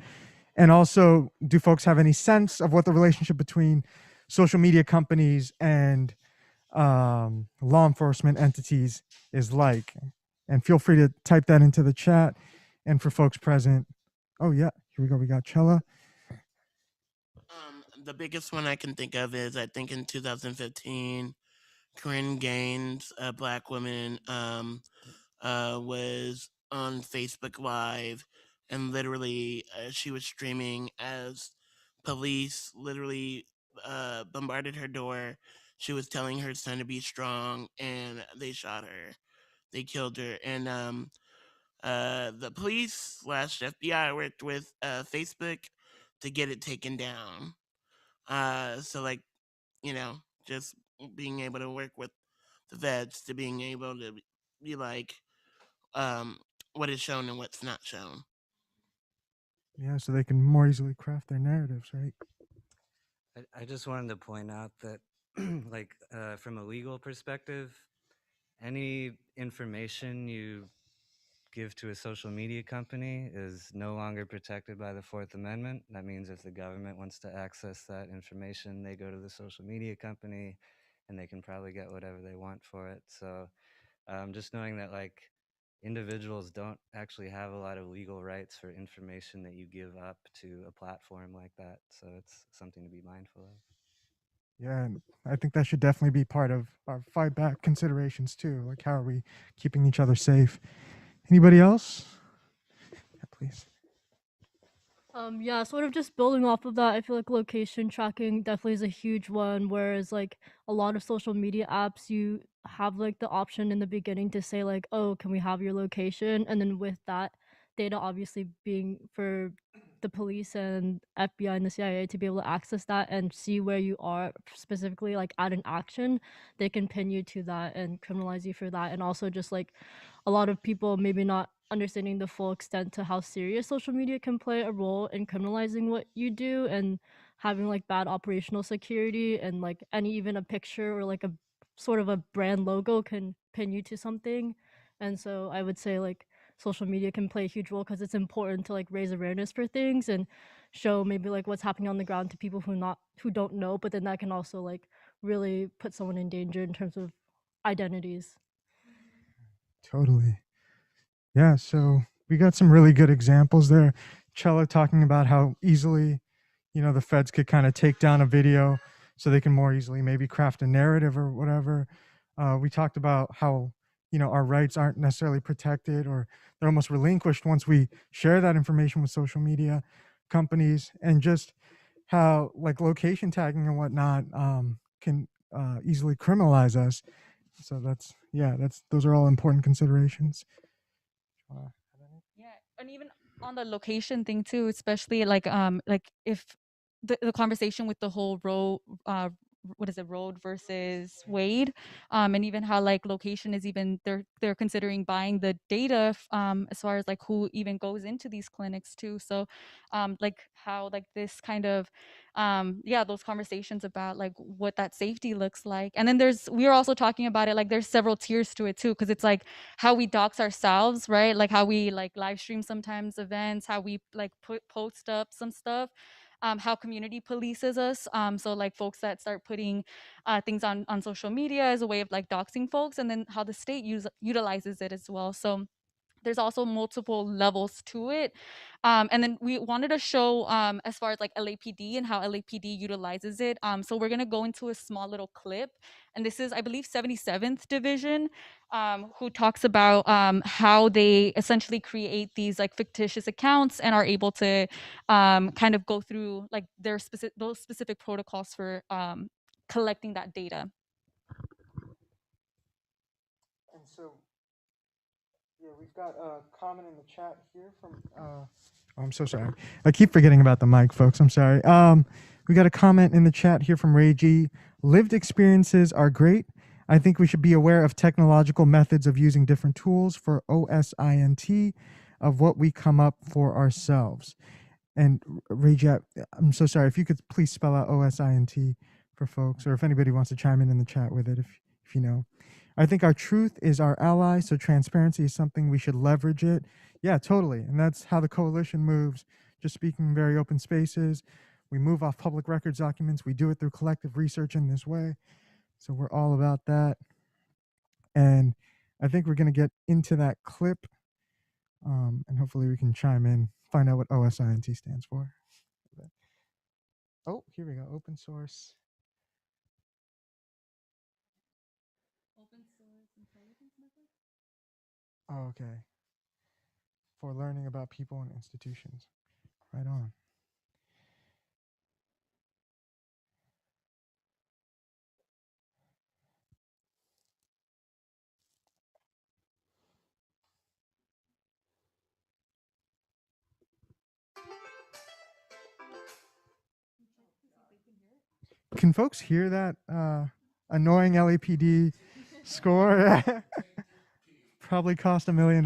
And also, do folks have any sense of what the relationship between social media companies and law enforcement entities is like? And feel free to type that into the chat. And for folks present, oh yeah, here we go. We got Chella. The biggest one I can think of is, I think in 2015, Corinne Gaines, a Black woman, was on Facebook Live, and literally she was streaming as police literally bombarded her door. She was telling her son to be strong, and they shot her. They killed her. And the police / FBI worked with Facebook to get it taken down. So, like, you know, just being able to work with the vets to being able to be like, what is shown and what's not shown. Yeah, so they can more easily craft their narratives, right? I just wanted to point out that, like, from a legal perspective, any information you give to a social media company is no longer protected by the Fourth Amendment. That means if the government wants to access that information, they go to the social media company and they can probably get whatever they want for it. So just knowing that, like, individuals don't actually have a lot of legal rights for information that you give up to a platform like that. So it's something to be mindful of. Yeah, and I think that should definitely be part of our fight back considerations too. Like, how are we keeping each other safe? Anybody else? Yeah, please. Yeah, sort of just building off of that, I feel like location tracking definitely is a huge one. Whereas like a lot of social media apps, you have like the option in the beginning to say like, oh, can we have your location? And then with that data obviously being for the police and FBI and the CIA to be able to access that and see where you are specifically like at an action, they can pin you to that and criminalize you for that. And also just like a lot of people maybe not understanding the full extent to how serious social media can play a role in criminalizing what you do and having like bad operational security and like any even a picture or like a sort of a brand logo can pin you to something. And so I would say like social media can play a huge role because it's important to like raise awareness for things and show maybe like what's happening on the ground to people who don't know, but then that can also like really put someone in danger in terms of identities. Totally. Yeah, so we got some really good examples there. Chella talking about how easily, the feds could kind of take down a video so they can more easily maybe craft a narrative or whatever. We talked about how, our rights aren't necessarily protected or they're almost relinquished once we share that information with social media companies, and just how like location tagging and whatnot can easily criminalize us. So those are all important considerations. Yeah, and even on the location thing too, especially like if the conversation with the whole what is it, Road versus Wade, and even how like location is even they're considering buying the data as far as like who even goes into these clinics too. So like how like this kind of yeah, those conversations about like what that safety looks like. And then we are also talking about it like there's several tiers to it too, because it's like how we dox ourselves, right? Like how we like live stream sometimes events, how we like post up some stuff, how community polices us. So like folks that start putting things on social media as a way of like doxing folks, and then how the state utilizes it as well. So there's also multiple levels to it. And then we wanted to show as far as like LAPD and how LAPD utilizes it. So we're gonna go into a small little clip, and this is, I believe, 77th Division, who talks about how they essentially create these like fictitious accounts and are able to kind of go through like those specific protocols for collecting that data. And so, yeah, we've got a comment in the chat here from. Oh, I'm so sorry. I keep forgetting about the mic, folks. I'm sorry. We got a comment in the chat here from Ray G. Lived experiences are great. I think we should be aware of technological methods of using different tools for OSINT of what we come up for ourselves. And Ray G, I'm so sorry. If you could please spell out OSINT for folks, or if anybody wants to chime in the chat with it, if you know. I think our truth is our ally, so transparency is something we should leverage it. Yeah, totally. And that's how the coalition moves. Just speaking in very open spaces. We move off public records documents. We do it through collective research in this way. So we're all about that. And I think we're going to get into that clip. And hopefully we can chime in, find out what OSINT stands for. Oh, here we go. Open source. Oh, okay. For learning about people and institutions. Right on. Can folks hear that annoying LAPD score? Probably cost $1 million.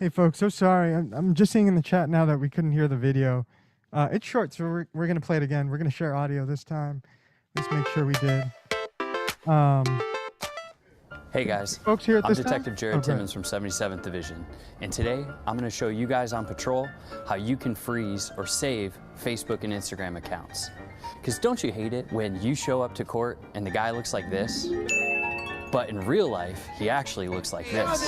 Hey folks, so sorry. I'm just seeing in the chat now that we couldn't hear the video. It's short, so we're gonna play it again. We're gonna share audio this time. Let's make sure we did. Hey guys, Folks here at I'm this time? Detective Jared Oh, go ahead. Timmons from 77th Division, and today I'm going to show you guys on patrol how you can freeze or save Facebook and Instagram accounts. Because don't you hate it when you show up to court and the guy looks like this, but in real life he actually looks like this?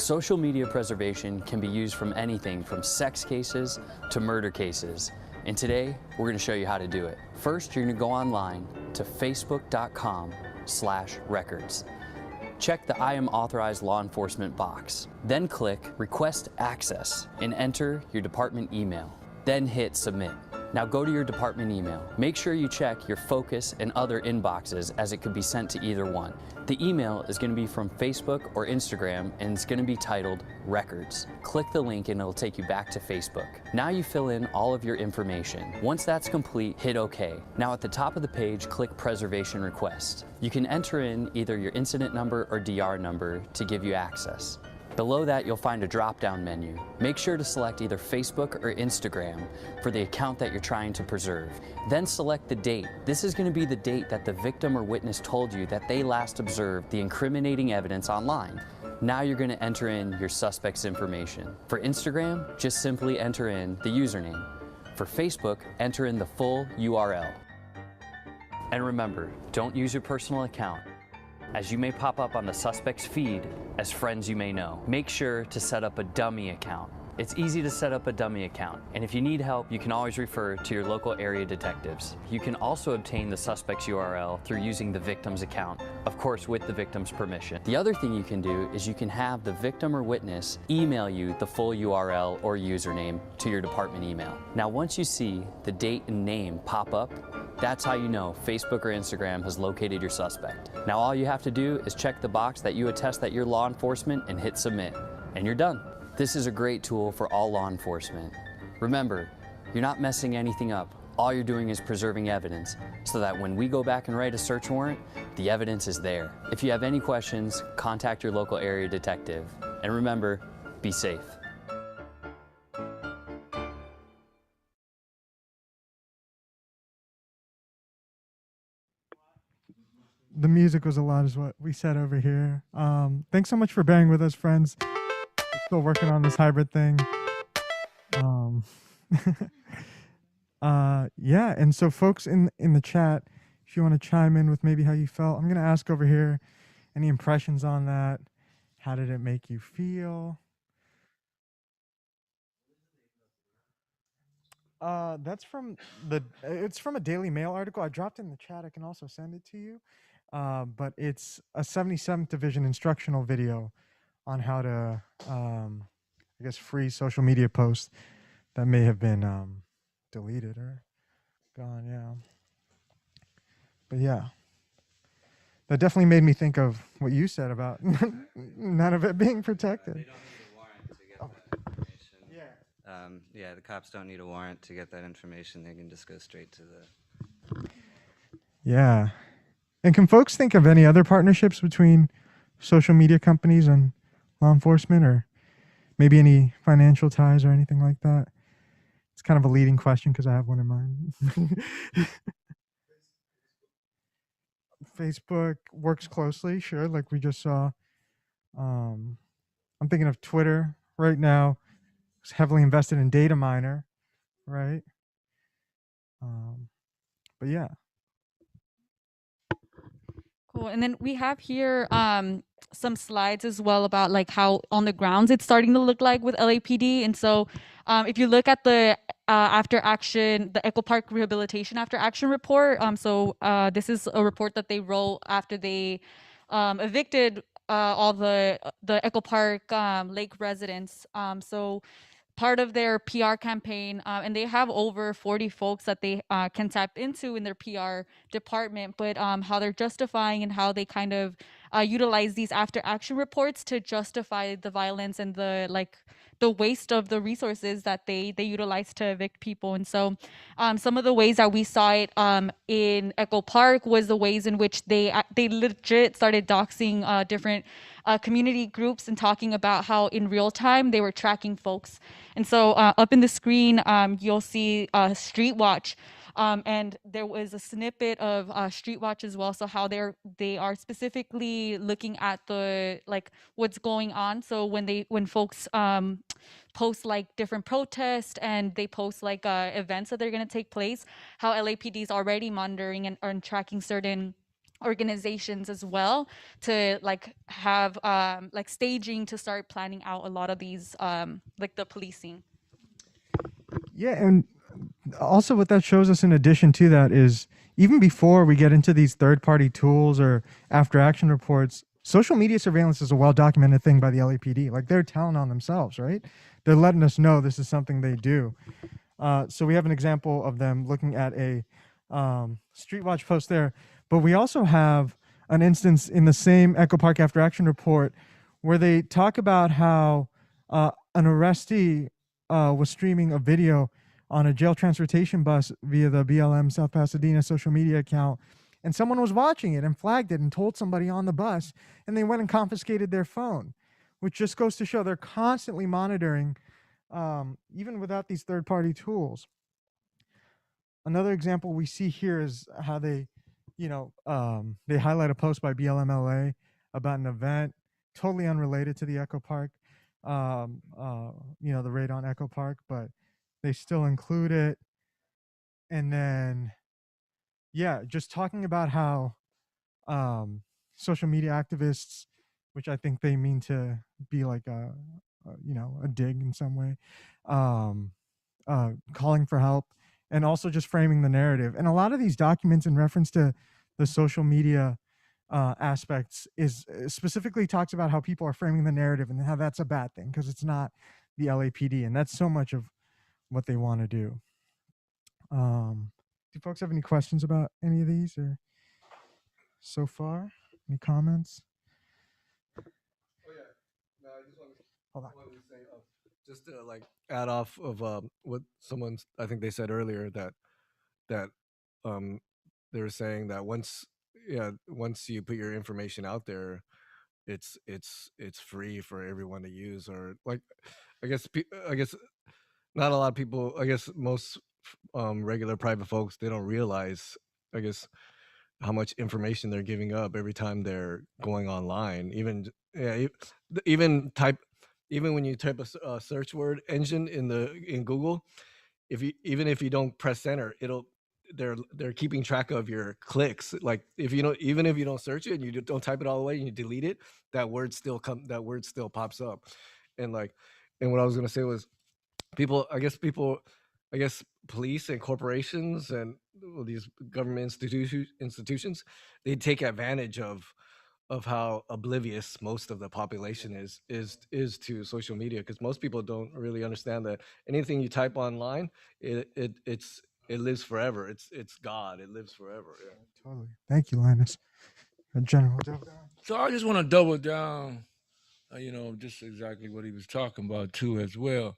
Social media preservation can be used from anything from sex cases to murder cases. And today, we're going to show you how to do it. First, you're going to go online to facebook.com/records. Check the I am authorized law enforcement box. Then click Request Access and enter your department email. Then hit Submit. Now go to your department email. Make sure you check your focus and other inboxes as it could be sent to either one. The email is going to be from Facebook or Instagram and it's going to be titled Records. Click the link and it'll take you back to Facebook. Now you fill in all of your information. Once that's complete, hit OK. Now at the top of the page, click Preservation Request. You can enter in either your incident number or DR number to give you access. Below that, you'll find a drop-down menu. Make sure to select either Facebook or Instagram for the account that you're trying to preserve. Then select the date. This is going to be the date that the victim or witness told you that they last observed the incriminating evidence online. Now you're going to enter in your suspect's information. For Instagram, just simply enter in the username. For Facebook, enter in the full URL. And remember, don't use your personal account, as you may pop up on the suspect's feed as friends you may know. Make sure to set up a dummy account. It's easy to set up a dummy account, and if you need help, you can always refer to your local area detectives. You can also obtain the suspect's URL through using the victim's account, of course with the victim's permission. The other thing you can do is you can have the victim or witness email you the full URL or username to your department email. Now once you see the date and name pop up, that's how you know Facebook or Instagram has located your suspect. Now all you have to do is check the box that you attest that you're law enforcement and hit submit, and you're done. This is a great tool for all law enforcement. Remember, you're not messing anything up. All you're doing is preserving evidence so that when we go back and write a search warrant, the evidence is there. If you have any questions, contact your local area detective. And remember, be safe. The music was a lot, is what we said over here. Thanks so much for bearing with us, friends. We're still working on this hybrid thing. Yeah, and so folks in the chat, if you want to chime in with maybe how you felt, I'm going to ask over here, any impressions on that? How did it make you feel? That's from it's from a Daily Mail article. I dropped it in the chat. I can also send it to you. But it's a 77th Division instructional video on how to, I guess, freeze social media posts that may have been deleted or gone. Yeah. But yeah, that definitely made me think of what you said about none of it being protected. They don't need a warrant to get that information. Yeah, the cops don't need a warrant to get that information. They can just go straight to the... Yeah. And can folks think of any other partnerships between social media companies and law enforcement, or maybe any financial ties or anything like that? It's kind of a leading question because I have one in mind. Facebook works closely, sure, like we just saw. I'm thinking of Twitter right now. It's heavily invested in data miner, right? But yeah. Cool. And then we have here some slides as well about like how on the grounds it's starting to look like with LAPD. And so if you look at the after action, the Echo Park Rehabilitation After Action report, this is a report that they wrote after they evicted all the Echo Park Lake residents. So part of their PR campaign, and they have over 40 folks that they can tap into in their PR department, but how they're justifying and how they kind of utilize these after action reports to justify the violence and the the waste of the resources that they utilize to evict people. And so some of the ways that we saw it in Echo Park was the ways in which they legit started doxing different community groups and talking about how in real time they were tracking folks. And so up in the screen, you'll see Street Watch. And there was a snippet of Street Watch as well. So how they are specifically looking at the like what's going on. So when folks post like different protests and they post like events that they're going to take place, how LAPD is already monitoring and tracking certain organizations as well to like have like staging to start planning out a lot of these like the policing. Yeah, and also what that shows us in addition to that is even before we get into these third-party tools or after action reports, social media surveillance is a well-documented thing by the LAPD. Like they're telling on themselves, right? They're letting us know this is something they do. So we have an example of them looking at a Street Watch post there, but we also have an instance in the same Echo Park after action report where they talk about how an arrestee was streaming a video on a jail transportation bus via the BLM South Pasadena social media account, and someone was watching it and flagged it and told somebody on the bus, and they went and confiscated their phone, which just goes to show they're constantly monitoring even without these third-party tools. Another example we see here is how they, they highlight a post by BLM LA about an event totally unrelated to the Echo Park, the raid on Echo Park, but they still include it. And then, yeah, just talking about how social media activists, which I think they mean to be like a dig in some way, calling for help, and also just framing the narrative. And a lot of these documents in reference to the social media aspects is specifically talks about how people are framing the narrative and how that's a bad thing because it's not the LAPD, and that's so much of what they want to do. Do folks have any questions about any of these or so far? Any comments? Oh yeah, no, I just want to Hold on. say just to like add off of what someone I think they said earlier that they were saying that once you put your information out there, it's free for everyone to use, or like I guess not a lot of people, I guess most regular private folks, they don't realize, I guess, how much information they're giving up every time they're going online. Even even when you type a search word engine in Google, even if you don't press enter, they're keeping track of your clicks. Like even if you don't search it and you don't type it all the way and you delete it, that word still pops up. And what I was gonna say was I guess police and corporations and these government institutions, they take advantage of how oblivious most of the population is to social media, because most people don't really understand that anything you type online, it lives forever. It's God. It lives forever. Yeah. Totally. Thank you, Linus. General. So I just want to double down, just exactly what he was talking about too as well.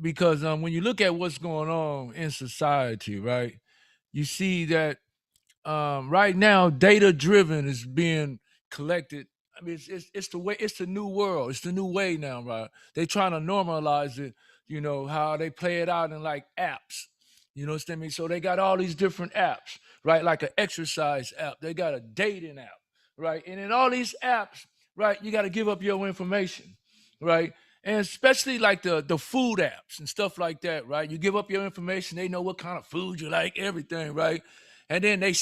Because when you look at what's going on in society, right, you see that right now data driven is being collected. I mean, it's the way, it's the new world, it's the new way now, right? They trying to normalize it, how they play it out in like apps. You know what I mean? So they got all these different apps, right? Like an exercise app, they got a dating app, right? And in all these apps, right, you got to give up your information, right? And especially like the food apps and stuff like that, right? You give up your information, they know what kind of food you like, everything, right? And then they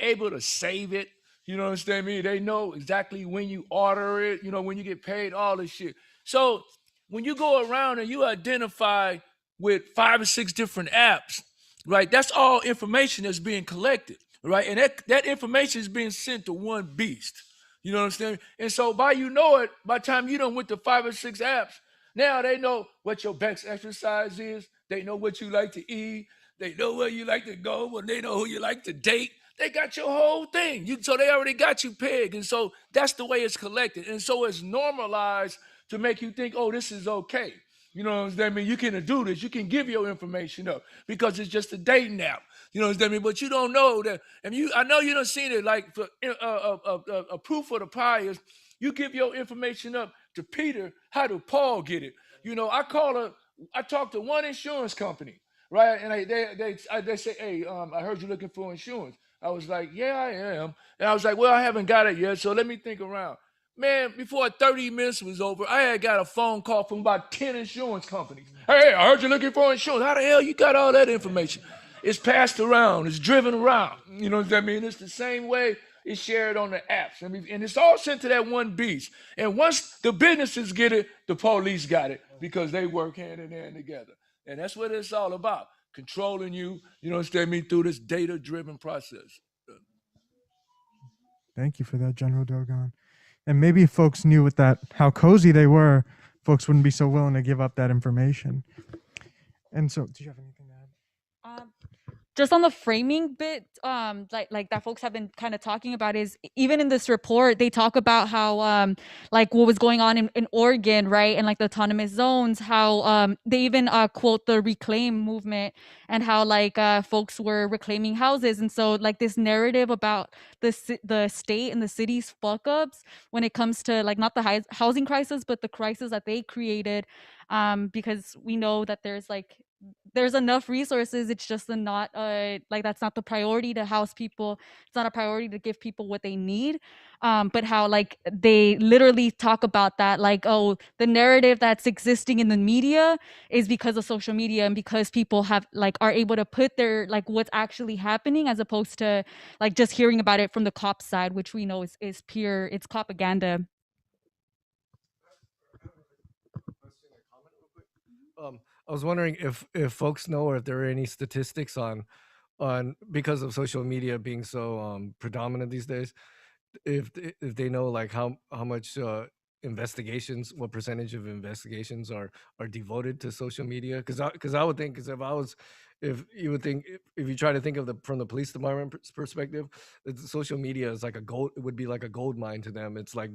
able to save it. You know what I mean? They know exactly when you order it, when you get paid, all this shit. So when you go around and you identify with 5 or 6 different apps, right? That's all information that's being collected, right? And that information is being sent to one beast. You know what I'm saying? And so by the time you done went to 5 or 6 apps, now they know what your best exercise is. They know what you like to eat. They know where you like to go, and they know who you like to date. They got your whole thing. So they already got you pegged. And so that's the way it's collected. And so it's normalized to make you think, oh, this is okay. You know what I mean? You can do this. You can give your information up because it's just a dating app. You know what I mean? But you don't know that. And I know you done seen it. Like for a proof of the pie is you give your information up to Peter. How do Paul get it? You know, I talked to one insurance company, right? And they say, hey, I heard you looking for insurance. I was like, yeah, I am. And I was like, well, I haven't got it yet, so let me think around. Man, before 30 minutes was over, I had got a phone call from about 10 insurance companies. Hey, I heard you're looking for insurance. How the hell you got all that information? It's passed around. It's driven around. You know what I mean? It's the same way it's shared on the apps. I mean, and it's all sent to that one beast. And once the businesses get it, the police got it because they work hand in hand together. And that's what it's all about, controlling you, you know what I mean, through this data-driven process. Thank you for that, General Dogon. And maybe if folks knew with that how cozy they were, folks wouldn't be so willing to give up that information. And so, do you have anything to add? Just on the framing bit, like that folks have been kind of talking about is even in this report, they talk about how like what was going on in Oregon, right? And like the autonomous zones, how they even quote the reclaim movement and how like folks were reclaiming houses. And so like this narrative about the state and the city's fuck ups when it comes to like not the housing crisis, but the crisis that they created, because we know that there's enough resources. It's just not like that's not the priority to house people. It's not a priority to give people what they need. But how like they literally talk about that, like, oh, the narrative that's existing in the media is because of social media and because people have like are able to put their like what's actually happening as opposed to like just hearing about it from the cop side, which we know is pure, it's propaganda. I was wondering if folks know or if there are any statistics on because of social media being so predominant these days, if they know like how much investigations, what percentage of investigations are devoted to social media, because I would think, because if you would think, if you try to think of from the police department perspective, social media is like it would be like a gold mine to them. It's like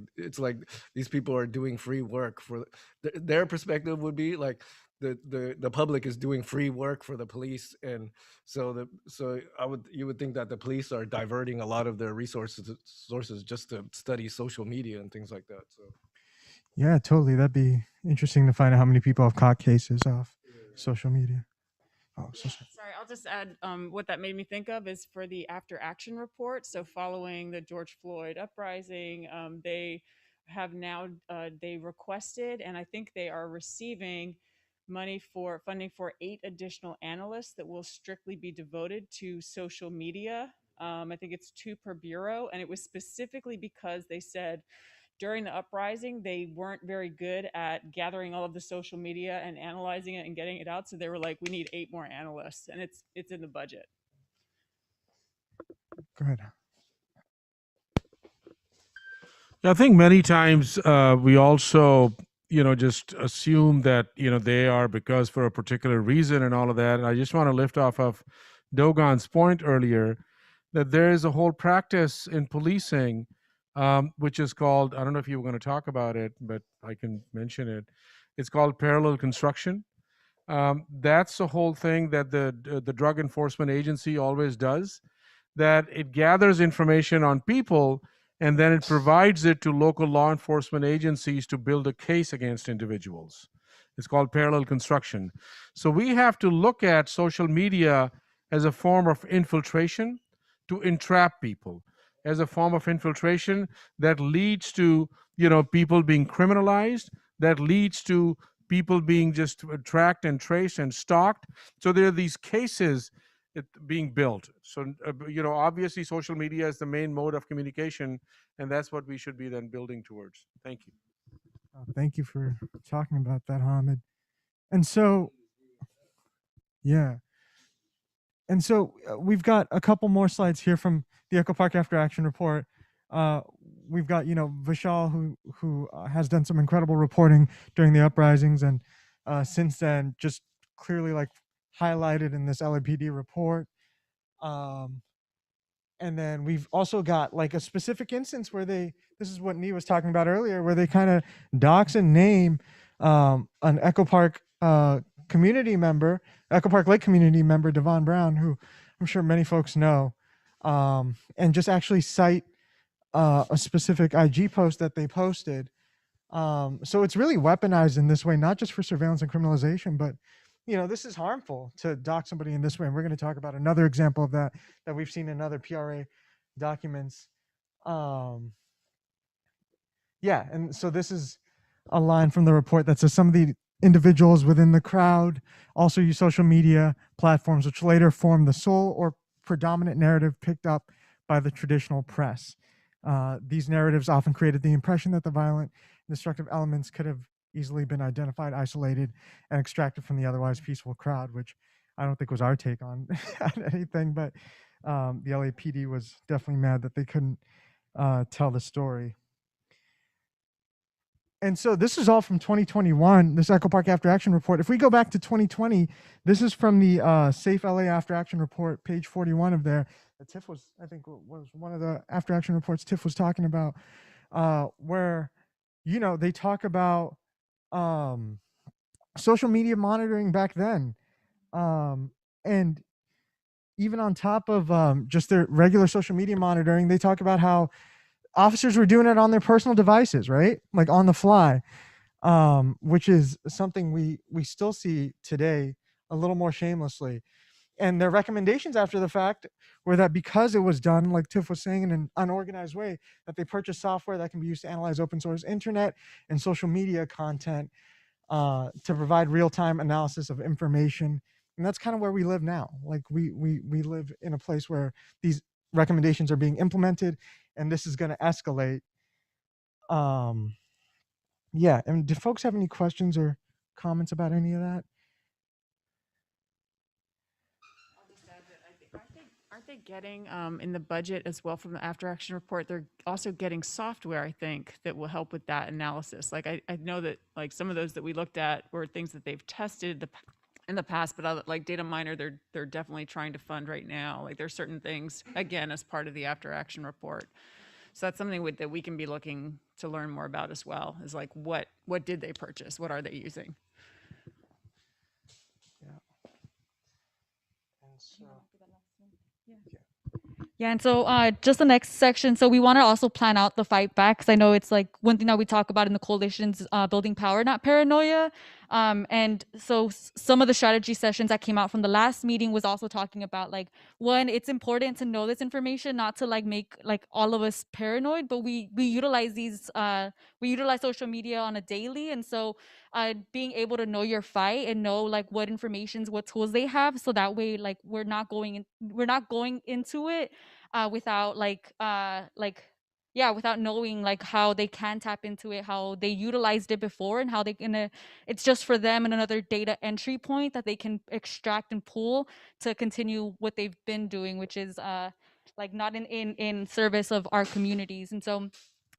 these people are doing free work for their perspective would be like the public is doing free work for the police, and so you would think that the police are diverting a lot of their sources just to study social media and things like that. So Yeah, totally. That'd be interesting to find out how many people have caught cases off social media. Oh, so sorry. Sorry, I'll just add what that made me think of is for the after action report. So following the George Floyd uprising, they have now they requested, and I think they are receiving money for funding for 8 additional analysts that will strictly be devoted to social media. I think it's 2 per bureau, and it was specifically because they said during the uprising, they weren't very good at gathering all of the social media and analyzing it and getting it out. So they were like, we need 8 more analysts, and it's in the budget. Go ahead. I think many times we also, just assume that, they are because for a particular reason and all of that. And I just want to lift off of Dogon's point earlier that there is a whole practice in policing, which is called, I don't know if you were going to talk about it, but I can mention it. It's called parallel construction. That's the whole thing that the Drug Enforcement Agency always does, that it gathers information on people and then it provides it to local law enforcement agencies to build a case against individuals. It's called parallel construction. So we have to look at social media as a form of infiltration to entrap people, as a form of infiltration that leads to, people being criminalized, that leads to people being just tracked and traced and stalked. So there are these cases being built. So, obviously social media is the main mode of communication, and that's what we should be then building towards. Thank you. Thank you for talking about that, Hamid. And so, yeah. And so we've got a couple more slides here from the Echo Park After Action report. We've got, Vishal, who has done some incredible reporting during the uprisings, and since then just clearly like highlighted in this LAPD report. And then we've also got like a specific instance where this is what Nee was talking about earlier, where they kind of dox and name an Echo Park community member, Echo Park Lake community member, Devon Brown, who I'm sure many folks know, and just actually cite a specific IG post that they posted. So it's really weaponized in this way, not just for surveillance and criminalization, but this is harmful to dox somebody in this way. And we're going to talk about another example of that we've seen in other PRA documents. Yeah, and so this is a line from the report that says some of the individuals within the crowd also use social media platforms, which later form the sole or predominant narrative picked up by the traditional press. These narratives often created the impression that the violent and destructive elements could have easily been identified, isolated, and extracted from the otherwise peaceful crowd, which I don't think was our take on anything, but the LAPD was definitely mad that they couldn't tell the story. And so this is all from 2021, this Echo Park After Action Report. If we go back to 2020, this is from the Safe LA After Action Report, page 41 of there. Tiff was, I think, was one of the after action reports Tiff was talking about, where, they talk about social media monitoring back then. And even on top of just their regular social media monitoring, they talk about how officers were doing it on their personal devices, right? Like on the fly, which is something we still see today a little more shamelessly. And their recommendations after the fact were that because it was done, like Tiff was saying, in an unorganized way, that they purchase software that can be used to analyze open source internet and social media content to provide real-time analysis of information. And that's kind of where we live now. Like we live in a place where these recommendations are being implemented, and this is going to escalate. Yeah, and do folks have any questions or comments about any of that? Aren't they getting in the budget as well from the after action report? They're also getting software, I think, that will help with that analysis. Like I know that like some of those that we looked at were things that they've tested in the past, but like Data Miner, they're definitely trying to fund right now. Like there's certain things, again, as part of the after action report. So that's something that we can be looking to learn more about as well, is like what did they purchase? What are they using? Yeah, and so just the next section. So we want to also plan out the fight back, because I know it's like one thing that we talk about in the coalition's building power, not paranoia. And so some of the strategy sessions that came out from the last meeting was also talking about like, one, it's important to know this information, not to like make like all of us paranoid, but we utilize these, we utilize social media on a daily. And so being able to know your fight and know like what informations, what tools they have, so that way like we're not going into it without without knowing like how they can tap into it, how they utilized it before, and how they can it's just for them and another data entry point that they can extract and pull to continue what they've been doing, which is like not in service of our communities. And so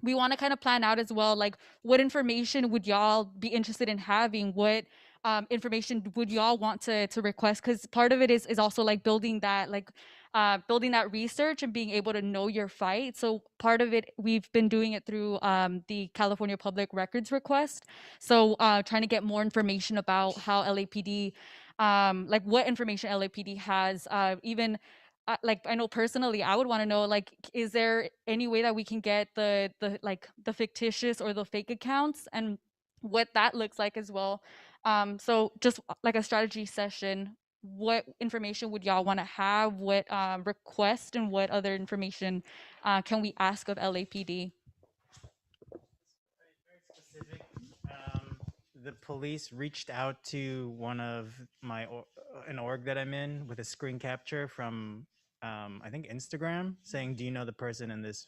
we want to kind of plan out as well, like what information would y'all be interested in having? What information would y'all want to request? Because part of it is also like building that research and being able to know your fight. So part of it, we've been doing it through the California Public Records request. So trying to get more information about how LAPD, like what information LAPD has, even like I know personally, I would want to know like, is there any way that we can get the fictitious or the fake accounts and what that looks like as well. So just like a strategy session, what information would y'all want to have? What request and what other information can we ask of LAPD? The police reached out to one of an org that I'm in with a screen capture from I think Instagram, saying, do you know the person in this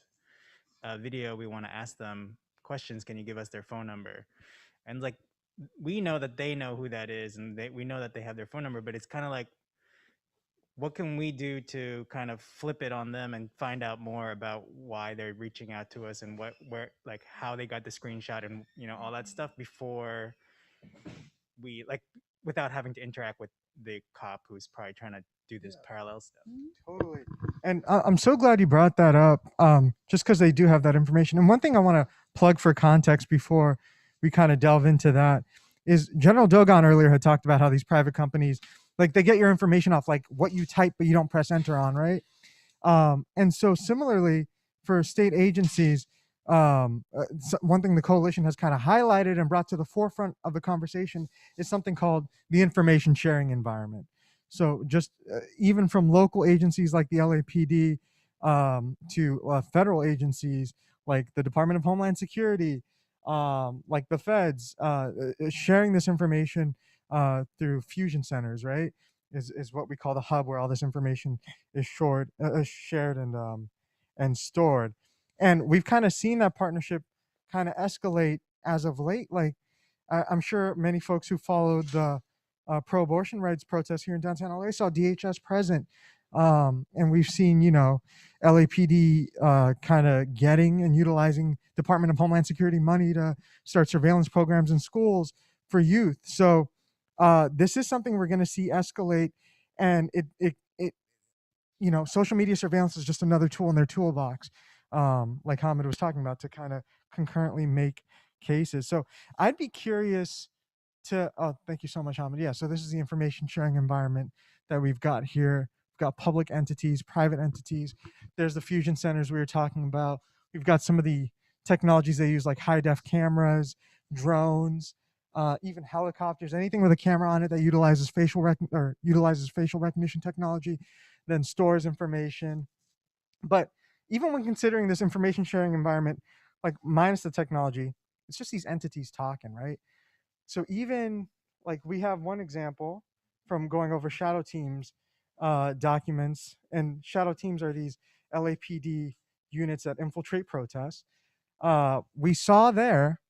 video? We want to ask them questions. Can you give us their phone number? And like, we know that they know who that is, and we know that they have their phone number, but it's kind of like, what can we do to kind of flip it on them and find out more about why they're reaching out to us and like how they got the screenshot and all that stuff before we, like, without having to interact with the cop who's probably trying to do this parallel stuff. Totally. And I'm so glad you brought that up, just because they do have that information. And one thing I want to plug for context before we kind of delve into that is General Dogon earlier had talked about how these private companies, like they get your information off like what you type, but you don't press enter on, right? And so similarly for state agencies, one thing the coalition has kind of highlighted and brought to the forefront of the conversation is something called the information sharing environment. So just even from local agencies like the LAPD to federal agencies like the Department of Homeland Security, like the feds, sharing this information through fusion centers, right? Is what we call the hub where all this information is shared and stored. And we've kind of seen that partnership kind of escalate as of late. Like I'm sure many folks who followed the pro-abortion rights protests here in downtown LA saw DHS present. And we've seen, LAPD kind of getting and utilizing Department of Homeland Security money to start surveillance programs in schools for youth. So this is something we're going to see escalate, and it social media surveillance is just another tool in their toolbox, like Hamid was talking about, to kind of concurrently make cases. So I'd be curious to, thank you so much, Hamid. Yeah, so this is the information sharing environment that we've got here. We've got public entities, private entities. There's the fusion centers we were talking about. We've got some of the technologies they use, like high def cameras, drones, even helicopters, anything with a camera on it that utilizes facial recognition technology, then stores information. But even when considering this information sharing environment, like minus the technology, it's just these entities talking, right? So even like we have one example from going over shadow teams documents, and shadow teams are these LAPD units that infiltrate protests. We saw there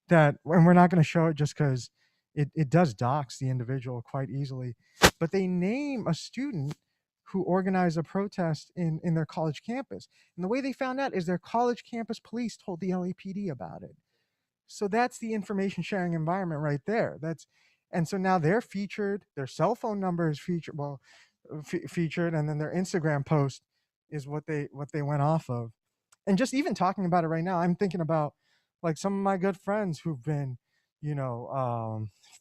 that, and we're not going to show it just because it does dox the individual quite easily, but they name a student who organized a protest in their college campus. And the way they found out is their college campus police told the LAPD about it. So that's the information sharing environment right there. And so now they're featured, their cell phone number is featured, featured, and then their Instagram post is what they went off of. And just even talking about it right now, I'm thinking about like some of my good friends who've been,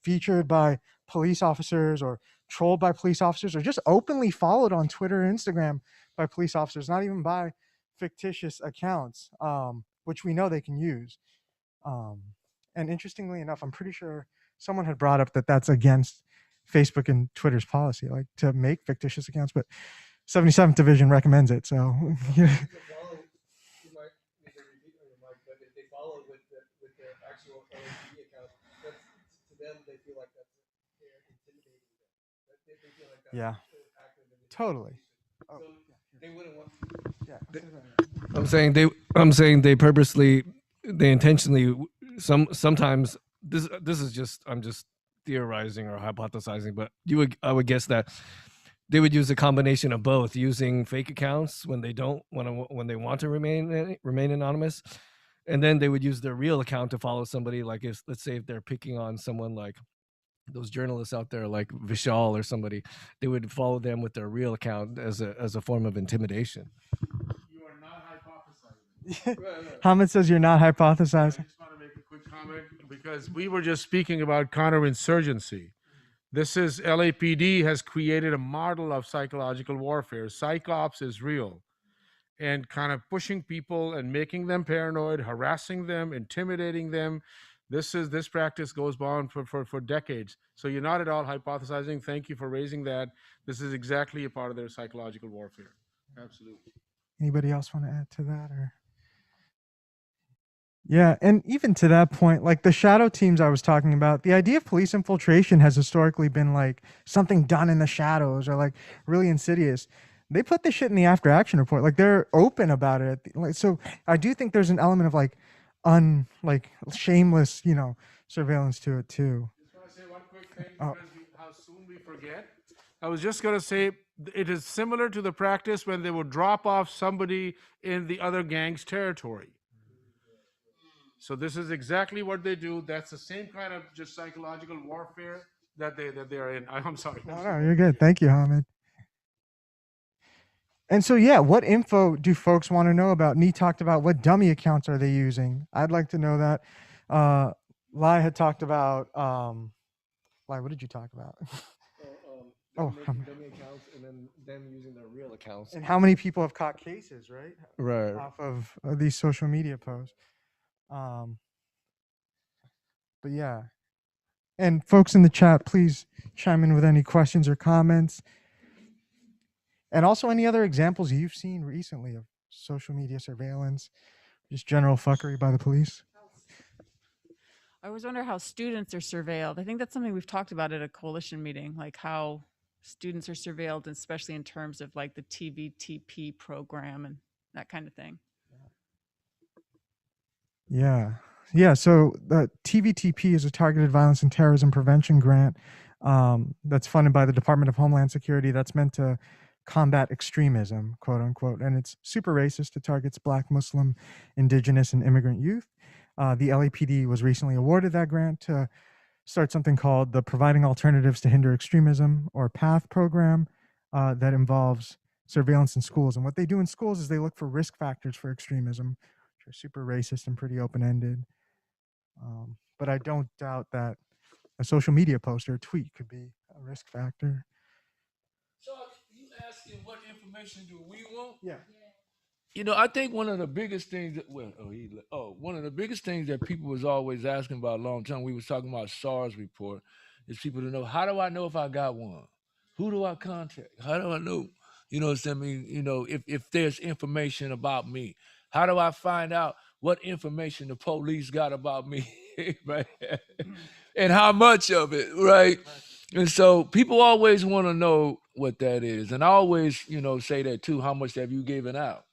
featured by police officers or trolled by police officers or just openly followed on Twitter and Instagram by police officers, not even by fictitious accounts, which we know they can use. And interestingly enough, I'm pretty sure someone had brought up that that's against Facebook and Twitter's policy, like to make fictitious accounts, but 77th Division recommends it. So, yeah. But if they follow with their actual LAPD account, that's, to them, they feel like they're intimidating them. They feel like that's active in Totally. So they wouldn't want. Yeah. I'm saying they purposely, they intentionally. Sometimes this is just, I'm just theorizing or hypothesizing, but I would guess that they would use a combination of both, using fake accounts when they want to remain anonymous, and then they would use their real account to follow somebody. Like if, let's say, if they're picking on someone like those journalists out there like Vishal or somebody, they would follow them with their real account as a form of intimidation. You are not hypothesizing. Hamid says you're not hypothesizing. I just want to make a quick comment because we were just speaking about counterinsurgency. This is LAPD has created a model of psychological warfare. Psychops is real, and kind of pushing people and making them paranoid, harassing them, intimidating them. This practice goes on for decades. So you're not at all hypothesizing. Thank you for raising that. This is exactly a part of their psychological warfare. Absolutely. Anybody else want to add to that? Or yeah, and even to that point, like the shadow teams I was talking about, the idea of police infiltration has historically been like something done in the shadows or like really insidious. They put this shit in the after action report. Like they're open about it. So I do think there's an element of like shameless, surveillance to it too. Just want to say one quick thing because how soon we forget. I was just going to say it is similar to the practice when they would drop off somebody in the other gang's territory. So this is exactly what they do. That's the same kind of just psychological warfare that they are in. I'm sorry. No, no, you're good. Thank you, Hamid. And so, yeah, what info do folks want to know about? Nee talked about what dummy accounts are they using. I'd like to know that. Lai had talked about, Lai, what did you talk about? Them Oh, making dummy accounts and then them using their real accounts. and how many people have caught cases, right? Right. Off of these social media posts. But yeah. And folks in the chat, please chime in with any questions or comments. And also any other examples you've seen recently of social media surveillance, just general fuckery by the police. I always wonder how students are surveilled. I think that's something we've talked about at a coalition meeting, like how students are surveilled, especially in terms of like the TVTP program and that kind of thing. Yeah. Yeah. So the TVTP is a targeted violence and terrorism prevention grant that's funded by the Department of Homeland Security that's meant to combat extremism, quote unquote. And it's super racist. It targets Black, Muslim, Indigenous, and immigrant youth. The LAPD was recently awarded that grant to start something called the Providing Alternatives to Hinder Extremism, or PATH program, that involves surveillance in schools. And what they do in schools is they look for risk factors for extremism, which are super racist and pretty open-ended. But I don't doubt that a social media post or a tweet could be a risk factor. So you asking what information do we want? Yeah. You know, I think one of the biggest things that one of the biggest things that people was always asking about a long time, we was talking about SARS report, is people to know, how do I know if I got one? Who do I contact? How do I know? You know what I mean? You know, if there's information about me, how do I find out what information the police got about me, right? And how much of it, right? And so people always want to know what that is. And I always, you know, say that too, how much have you given out?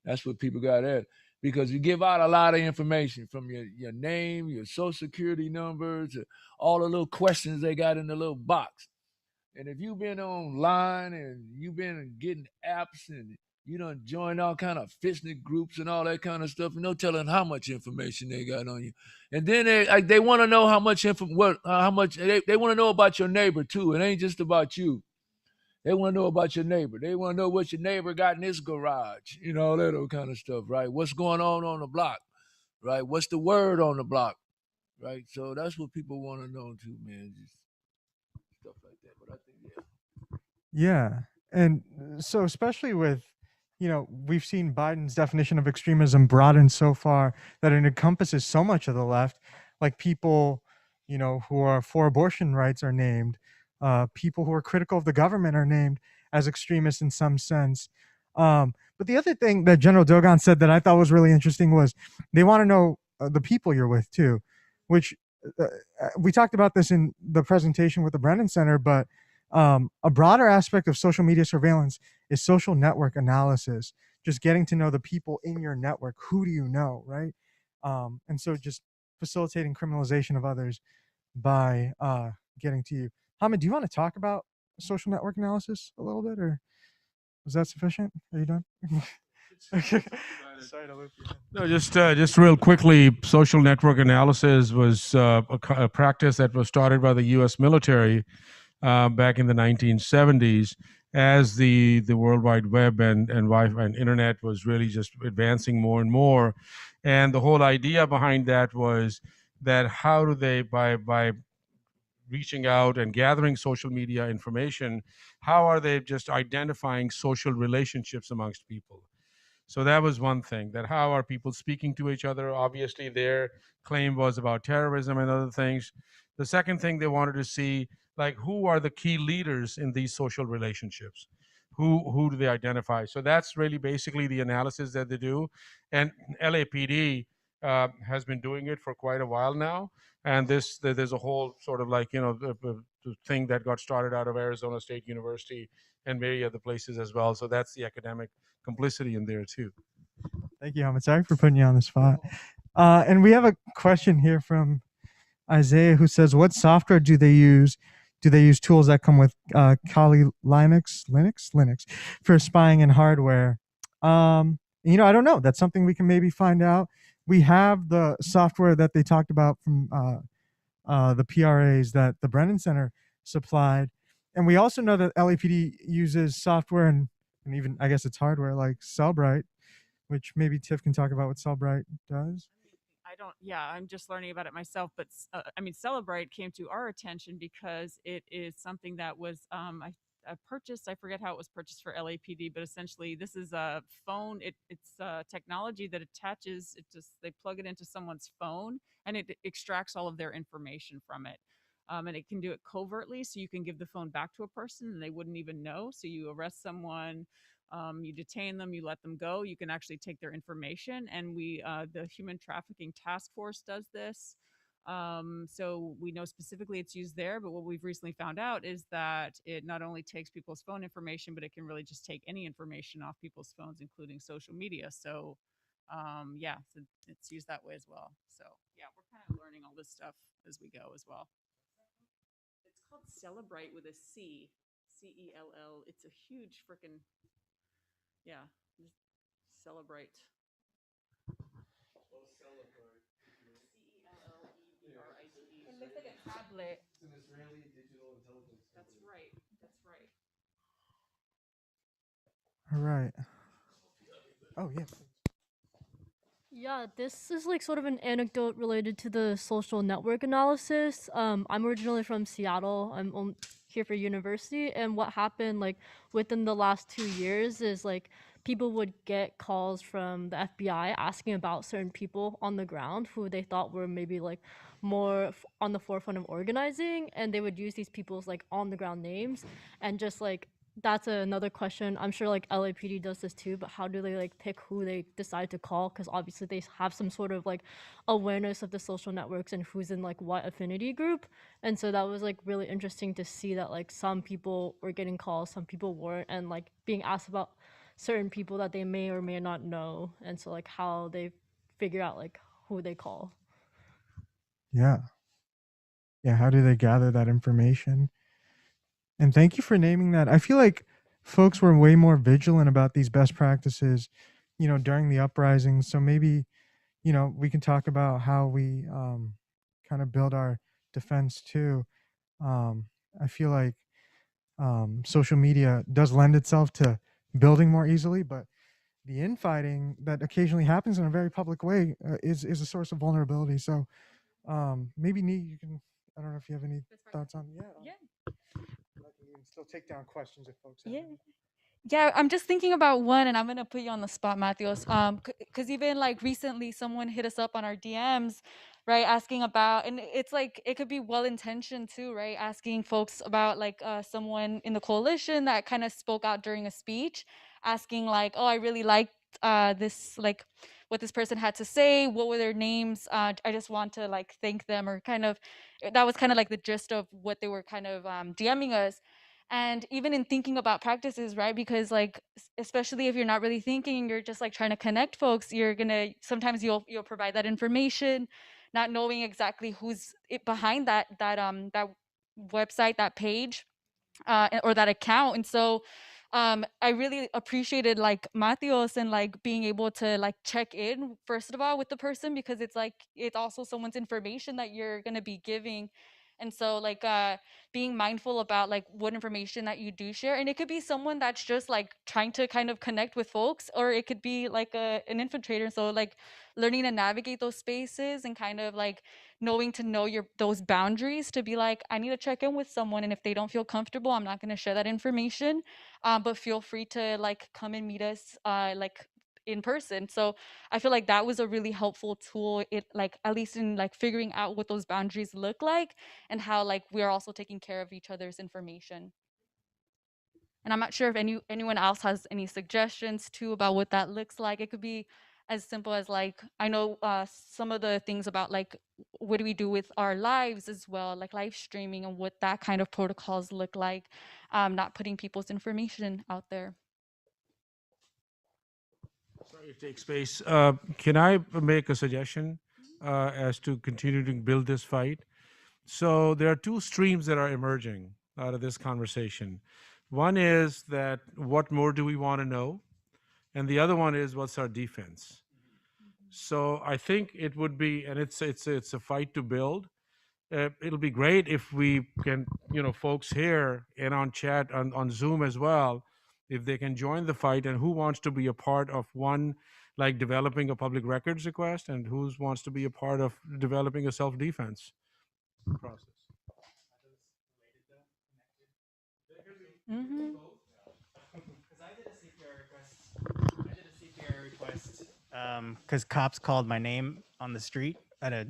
That's what people got at. Because you give out a lot of information, from your name, your social security numbers, all the little questions they got in the little box. And if you've been online and you've been getting apps and you done joined all kind of fitness groups and all that kind of stuff, no telling how much information they got on you. And then they want to know how much they want to know about your neighbor too. It ain't just about you. They want to know about your neighbor. They want to know what your neighbor got in his garage, you know, all that kind of stuff, right? What's going on the block, right? What's the word on the block, right? So that's what people want to know too, man. Just stuff like that. But I think, Yeah. And so, especially with, you know, we've seen Biden's definition of extremism broadened so far that it encompasses so much of the left, like people, you know, who are for abortion rights are named, people who are critical of the government are named as extremists in some sense. But the other thing that General Dogon said that I thought was really interesting was they want to know the people you're with too, which we talked about this in the presentation with the Brennan Center, but a broader aspect of social media surveillance is social network analysis, just getting to know the people in your network. Who do you know, right? And so just facilitating criminalization of others by getting to you. Hamid, do you want to talk about social network analysis a little bit, or was that sufficient? Are you done? Okay. Sorry to loop you. No, just real quickly, social network analysis was a practice that was started by the U.S. military back in the 1970s, as the World Wide Web and Wi-Fi and internet was really just advancing more and more. And the whole idea behind that was that how do they, by reaching out and gathering social media information, how are they just identifying social relationships amongst people? So that was one thing, that how are people speaking to each other? Obviously, their claim was about terrorism and other things. The second thing they wanted to see, like, who are the key leaders in these social relationships? Who do they identify? So that's really basically the analysis that they do. And LAPD has been doing it for quite a while now. And there's a whole sort of like, you know, the thing that got started out of Arizona State University and many other places as well. So that's the academic complicity in there too. Thank you, Hamid. Sorry for putting you on the spot. And we have a question here from Isaiah, who says, what software do they use? Do they use tools that come with Kali Linux for spying and hardware? You know, I don't know. That's something we can maybe find out. We have the software that they talked about from the PRAs that the Brennan Center supplied. And we also know that LAPD uses software and even, I guess it's hardware like Cellbrite, which maybe Tiff can talk about what Cellbrite does. I'm just learning about it myself, but Celebrate came to our attention because it is something that was purchased. I forget how it was purchased for LAPD, but essentially this is a phone. It's technology that attaches. They plug it into someone's phone and it extracts all of their information from it. And it can do it covertly, so you can give the phone back to a person and they wouldn't even know. So you arrest someone, you detain them, you let them go, you can actually take their information. And the Human Trafficking Task Force does this. So we know specifically it's used there, but what we've recently found out is that it not only takes people's phone information, but it can really just take any information off people's phones, including social media. So so it's used that way as well. So yeah, we're kind of learning all this stuff as we go as well. It's called Celebrate with a C, CELL. It's a huge freaking, yeah, Celebrate. CELLEBRITE. It looks like a tablet. It's an Israeli digital intelligence company. That's right. That's right. All right. Oh, yeah. Yeah, this is like sort of an anecdote related to the social network analysis. I'm originally from Seattle. I'm here for university, and what happened like within the last 2 years is like people would get calls from the FBI asking about certain people on the ground who they thought were maybe like more on the forefront of organizing, and they would use these people's like on the ground names and just like that's another question. I'm sure like LAPD does this too, but how do they like pick who they decide to call? Because obviously they have some sort of like awareness of the social networks and who's in like what affinity group. And so that was like really interesting to see that like some people were getting calls, some people weren't, and like being asked about certain people that they may or may not know. And so like how they figure out like who they call. Yeah. Yeah. How do they gather that information? And thank you for naming that. I feel like folks were way more vigilant about these best practices, during the uprising. So maybe, we can talk about how we kind of build our defense too. I feel like social media does lend itself to building more easily, but the infighting that occasionally happens in a very public way is a source of vulnerability. So maybe Nee, you can. I don't know if you have any thoughts on. Yeah. You can still take down questions if folks have any. Yeah, I'm just thinking about one, and I'm gonna put you on the spot, Matthews. Because even like recently, someone hit us up on our DMs, right, asking about, and it's like it could be well intentioned too, right, asking folks about like someone in the coalition that kind of spoke out during a speech, asking like, oh, I really liked this like what this person had to say. What were their names? I just want to like thank them, or kind of that was kind of like the gist of what they were kind of DMing us. And even in thinking about practices, right, because like especially if you're not really thinking, you're just like trying to connect folks, you're gonna sometimes you'll provide that information not knowing exactly who's behind that website, that page, or that account. And so I really appreciated like Matthews and like being able to like check in first of all with the person, because it's like it's also someone's information that you're gonna be giving. And so like being mindful about like what information that you do share, and it could be someone that's just like trying to kind of connect with folks, or it could be like an infiltrator. So like learning to navigate those spaces and kind of like knowing to know your those boundaries to be like, I need to check in with someone, and if they don't feel comfortable, I'm not going to share that information, but feel free to like come and meet us like in person. So I feel like that was a really helpful tool, it like at least in like figuring out what those boundaries look like and how like we're also taking care of each other's information. And I'm not sure if anyone else has any suggestions too about what that looks like. It could be as simple as like, I know some of the things about like what do we do with our lives as well, like live streaming and what that kind of protocols look like, not putting people's information out there. Sorry to take space. Can I make a suggestion as to continue to build this fight? So there are two streams that are emerging out of this conversation. One is that what more do we want to know? And the other one is what's our defense? So I think it would be, and it's a fight to build. it'll be great if we can, folks here and on chat on Zoom as well, if they can join the fight, and who wants to be a part of one, like developing a public records request, and who wants to be a part of developing a self-defense process. Mm-hmm. Because I did a CPR request because cops called my name on the street at a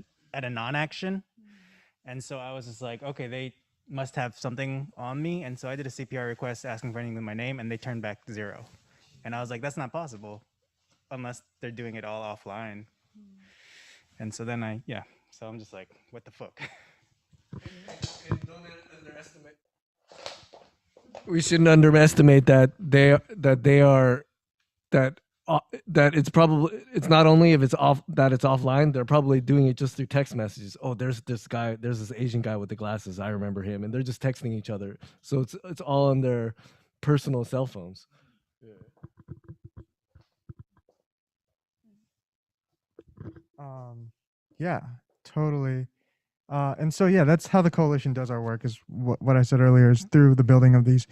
non-action, and so I was just like, okay, they must have something on me, and so I did a CPR request asking for anything with my name, and they turned back 0, and I was like, that's not possible unless they're doing it all offline, and so then so I'm just like, what the fuck. And don't underestimate. We shouldn't underestimate that that it's not only if it's offline, they're probably doing it just through text messages. Oh, there's this Asian guy with the glasses, I remember him, and they're just texting each other, so it's all on their personal cell phones. Yeah, totally. And so, yeah, that's how the coalition does our work, is what I said earlier, is through the building of these,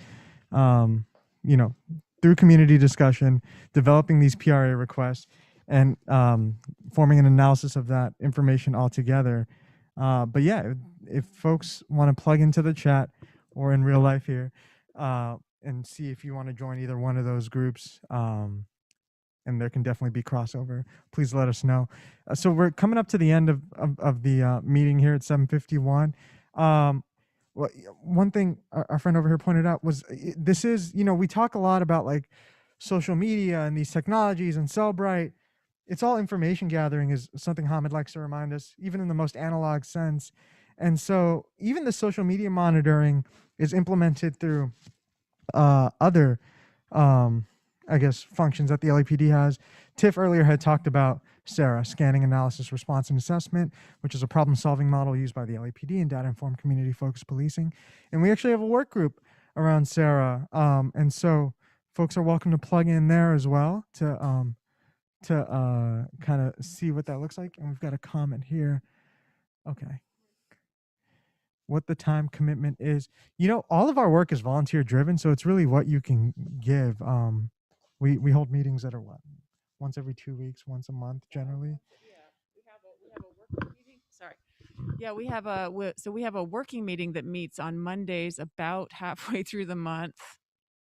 through community discussion, developing these PRA requests, and forming an analysis of that information all together. But yeah, if folks want to plug into the chat or in real life here, and see if you want to join either one of those groups, and there can definitely be crossover, please let us know. So we're coming up to the end of the meeting here at 7:51. Well, one thing our friend over here pointed out was, this is, we talk a lot about like social media and these technologies and Cellbrite. It's all information gathering, is something Hamid likes to remind us, even in the most analog sense. And so even the social media monitoring is implemented through other I guess, functions that the LAPD has. Tiff earlier had talked about SARA, Scanning, Analysis, Response, and Assessment, which is a problem-solving model used by the LAPD in data-informed, community-focused policing. And we actually have a work group around SARA, and so folks are welcome to plug in there as well to kind of see what that looks like. And we've got a comment here. Okay. What the time commitment is. All of our work is volunteer driven, so it's really what you can give. We hold meetings that are once every 2 weeks, once a month generally. Sorry. Yeah, we have a working meeting that meets on Mondays about halfway through the month.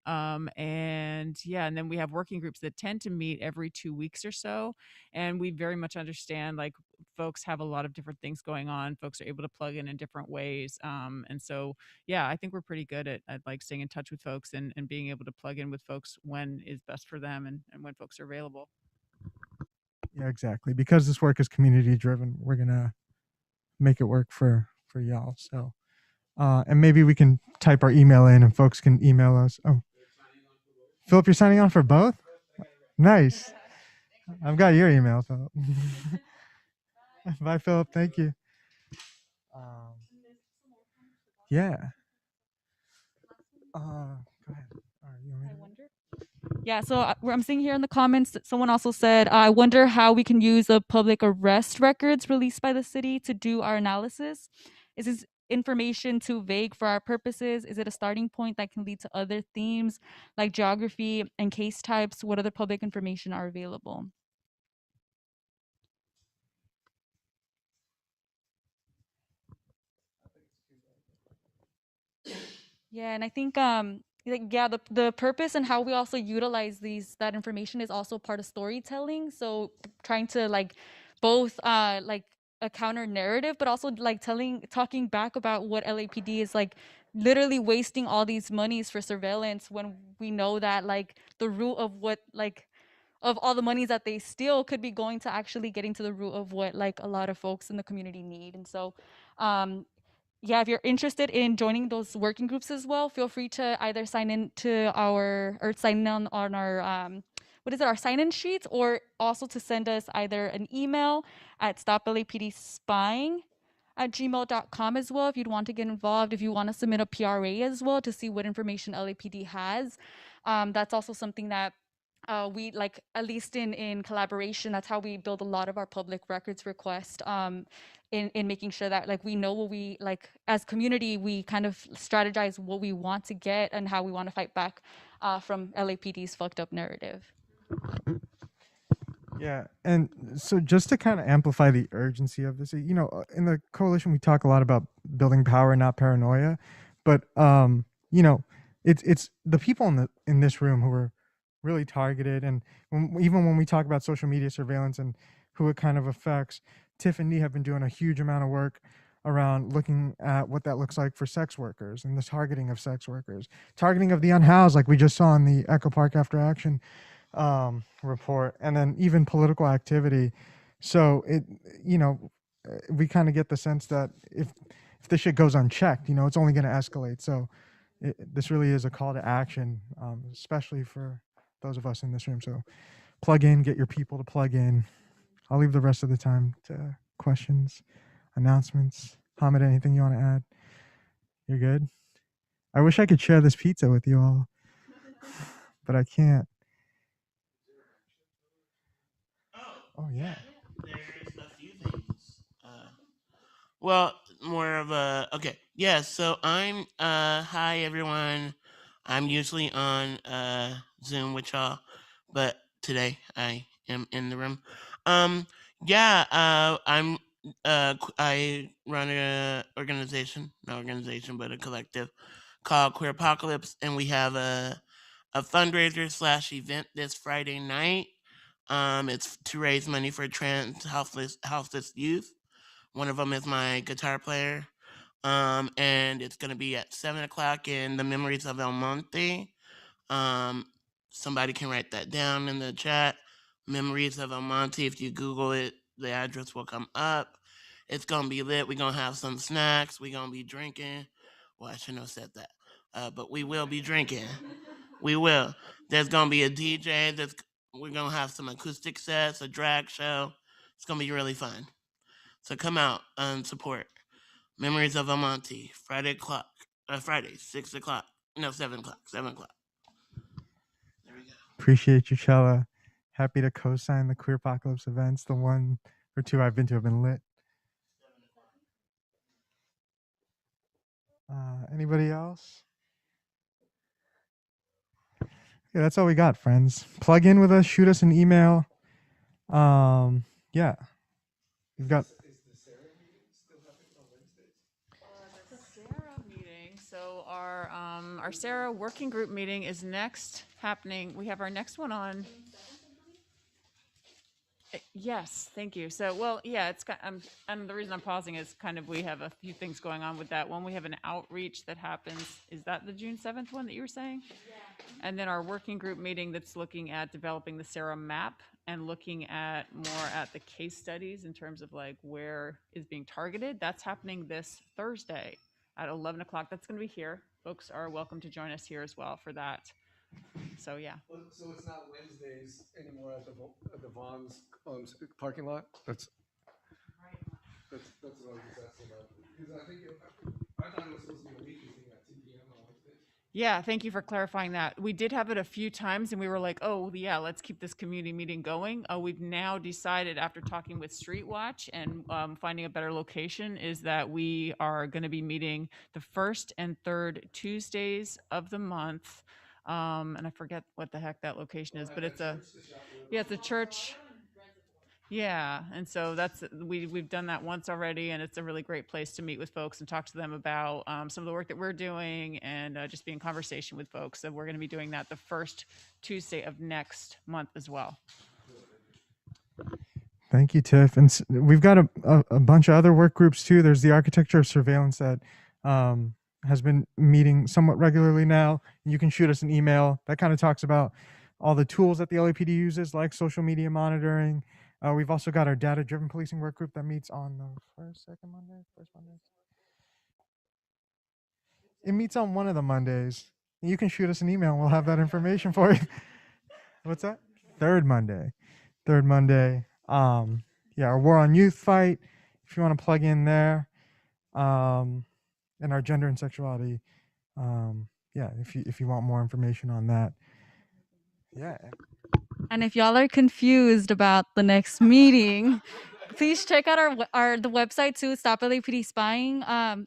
And then we have working groups that tend to meet every 2 weeks or so. And we very much understand, like, folks have a lot of different things going on. Folks are able to plug in different ways. And so, yeah, I think we're pretty good at like staying in touch with folks and being able to plug in with folks when is best for them and when folks are available. Yeah, exactly. Because this work is community driven, we're gonna make it work for y'all. So, and maybe we can type our email in and folks can email us. Oh, Philip, you're signing on for both? Nice. I've got your email, Philip. Bye, Philip. Thank you. Yeah. Go ahead. Yeah, so I'm seeing here in the comments that someone also said, I wonder how we can use the public arrest records released by the city to do our analysis. Is this information too vague for our purposes? Is it a starting point that can lead to other themes like geography and case types? What other public information are available? Yeah, and I think the purpose and how we also utilize that information is also part of storytelling. So trying to like both like a counter narrative, but also like talking back about what LAPD is like literally wasting all these monies for surveillance when we know that like the root of what like of all the monies that they steal could be going to actually getting to the root of what like a lot of folks in the community need. And so yeah, if you're interested in joining those working groups as well, feel free to either sign in to sign in on our our sign-in sheets, or also to send us either an email at stoplapdspying@gmail.com as well if you'd want to get involved, if you want to submit a PRA as well to see what information LAPD has. That's also something that we like, at least in collaboration, that's how we build a lot of our public records requests. in making sure that like we know what we like as community, we kind of strategize what we want to get and how we want to fight back from LAPD's fucked up narrative. Yeah, and so just to kind of amplify the urgency of this, in the coalition we talk a lot about building power, not paranoia, but it's the people in this room who are really targeted, and even when we talk about social media surveillance and who it kind of affects, Tiff and Dee have been doing a huge amount of work around looking at what that looks like for sex workers and the targeting of sex workers, targeting of the unhoused, like we just saw in the Echo Park After Action report, and then even political activity. So we kind of get the sense that if this shit goes unchecked, it's only going to escalate. So this really is a call to action, especially for those of us in this room. So plug in, get your people to plug in. I'll leave the rest of the time to questions, announcements. Hamid, anything you want to add? You're good? I wish I could share this pizza with you all, but I can't. Oh, yeah. There's a few things. Well, more of a okay. Yeah, so I'm hi everyone. I'm usually on Zoom with y'all, but today I am in the room. Yeah, I run a organization, not organization, but a collective called Queer Apocalypse, and we have a fundraiser / event this Friday night. It's to raise money for trans houseless youth. One of them is my guitar player. And it's gonna be at 7 o'clock in the Memories of El Monte. Somebody can write that down in the chat. Memories of El Monte. If you Google it, the address will come up. It's gonna be lit. We're gonna have some snacks. We're gonna be drinking. Well, I shouldn't have said that. But we will be drinking. We will. There's gonna be a DJ. We're gonna have some acoustic sets, a drag show. It's gonna be really fun. So come out and support. Memories of El Monte, Friday, 6 o'clock. No, 7 o'clock. 7 o'clock. There we go. Appreciate you, Chella. Happy to co-sign the Queer Apocalypse events. The one or two I've been to have been lit. Anybody else? Yeah, that's all we got, friends. Plug in with us. Shoot us an email. Yeah. We've got... The Sarah meeting. So our Sarah working group meeting is next happening. We have our next one on. Yes, thank you. So, well, yeah, it's and the reason I'm pausing is kind of we have a few things going on with that one. We have an outreach that happens. Is that the June 7th one that you were saying? Yeah. And then our working group meeting that's looking at developing the Sarah map and looking at more at the case studies in terms of like where is being targeted. That's happening this Thursday at 11 o'clock. That's going to be here. Folks are welcome to join us here as well for that. So yeah. So it's not Wednesdays anymore at the Vaughn's parking lot. That's what I was just asking about. Because I thought it was supposed to be a weekly thing at 2 p.m. on Wednesdays. Yeah, thank you for clarifying that. We did have it a few times and we were like, oh yeah, let's keep this community meeting going. We've now decided after talking with Street Watch and finding a better location is that we are going to be meeting the first and third Tuesdays of the month. And I forget what the heck that location is, but it's a church. Yeah, and so that's we've done that once already, and it's a really great place to meet with folks and talk to them about some of the work that we're doing and just be in conversation with folks. So we're going to be doing that the first Tuesday of next month as well. Thank you, Tiff. And we've got a bunch of other work groups too. There's the Architecture of Surveillance that has been meeting somewhat regularly now. You can shoot us an email that kind of talks about all the tools that the LAPD uses, like social media monitoring. We've also got our data-driven policing work group that meets on the first Monday. It meets on one of the Mondays. You can shoot us an email and we'll have that information for you. What's that? Third Monday. Yeah, our War on Youth fight, if you want to plug in there. And our gender and sexuality. Yeah, if you want more information on that. Yeah. And if y'all are confused about the next meeting, please check out the website too, StopLAPDspying.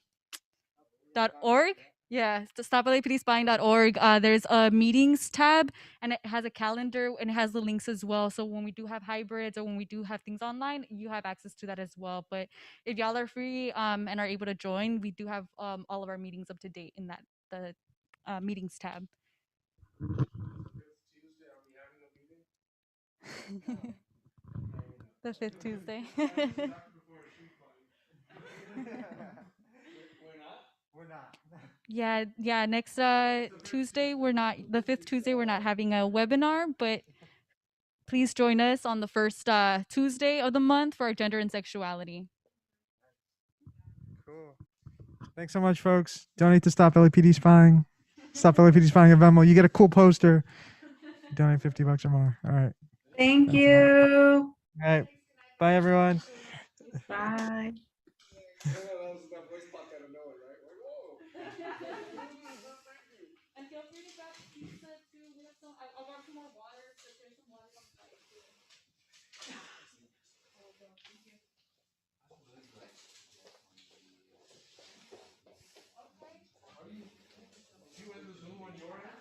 .org. Yeah, StopLAPDspying.org. There's a meetings tab, and it has a calendar, and it has the links as well. So when we do have hybrids or when we do have things online, you have access to that as well. But if y'all are free and are able to join, we do have all of our meetings up to date in the meetings tab. The 5th Tuesday. We're not. Yeah. Next Tuesday, the 5th Tuesday, we're not having a webinar, but please join us on the first Tuesday of the month for our gender and sexuality. Cool. Thanks so much, folks. Donate to Stop LAPD Spying. Stop LAPD Spying at Venmo. You get a cool poster. Donate $50 or more. All right. Thank That's you. all right. Bye, everyone. Bye. And feel free to grab pizza too. We have some. I'll grab some more water. So there's some water on the side too. You in the Zoom on your end?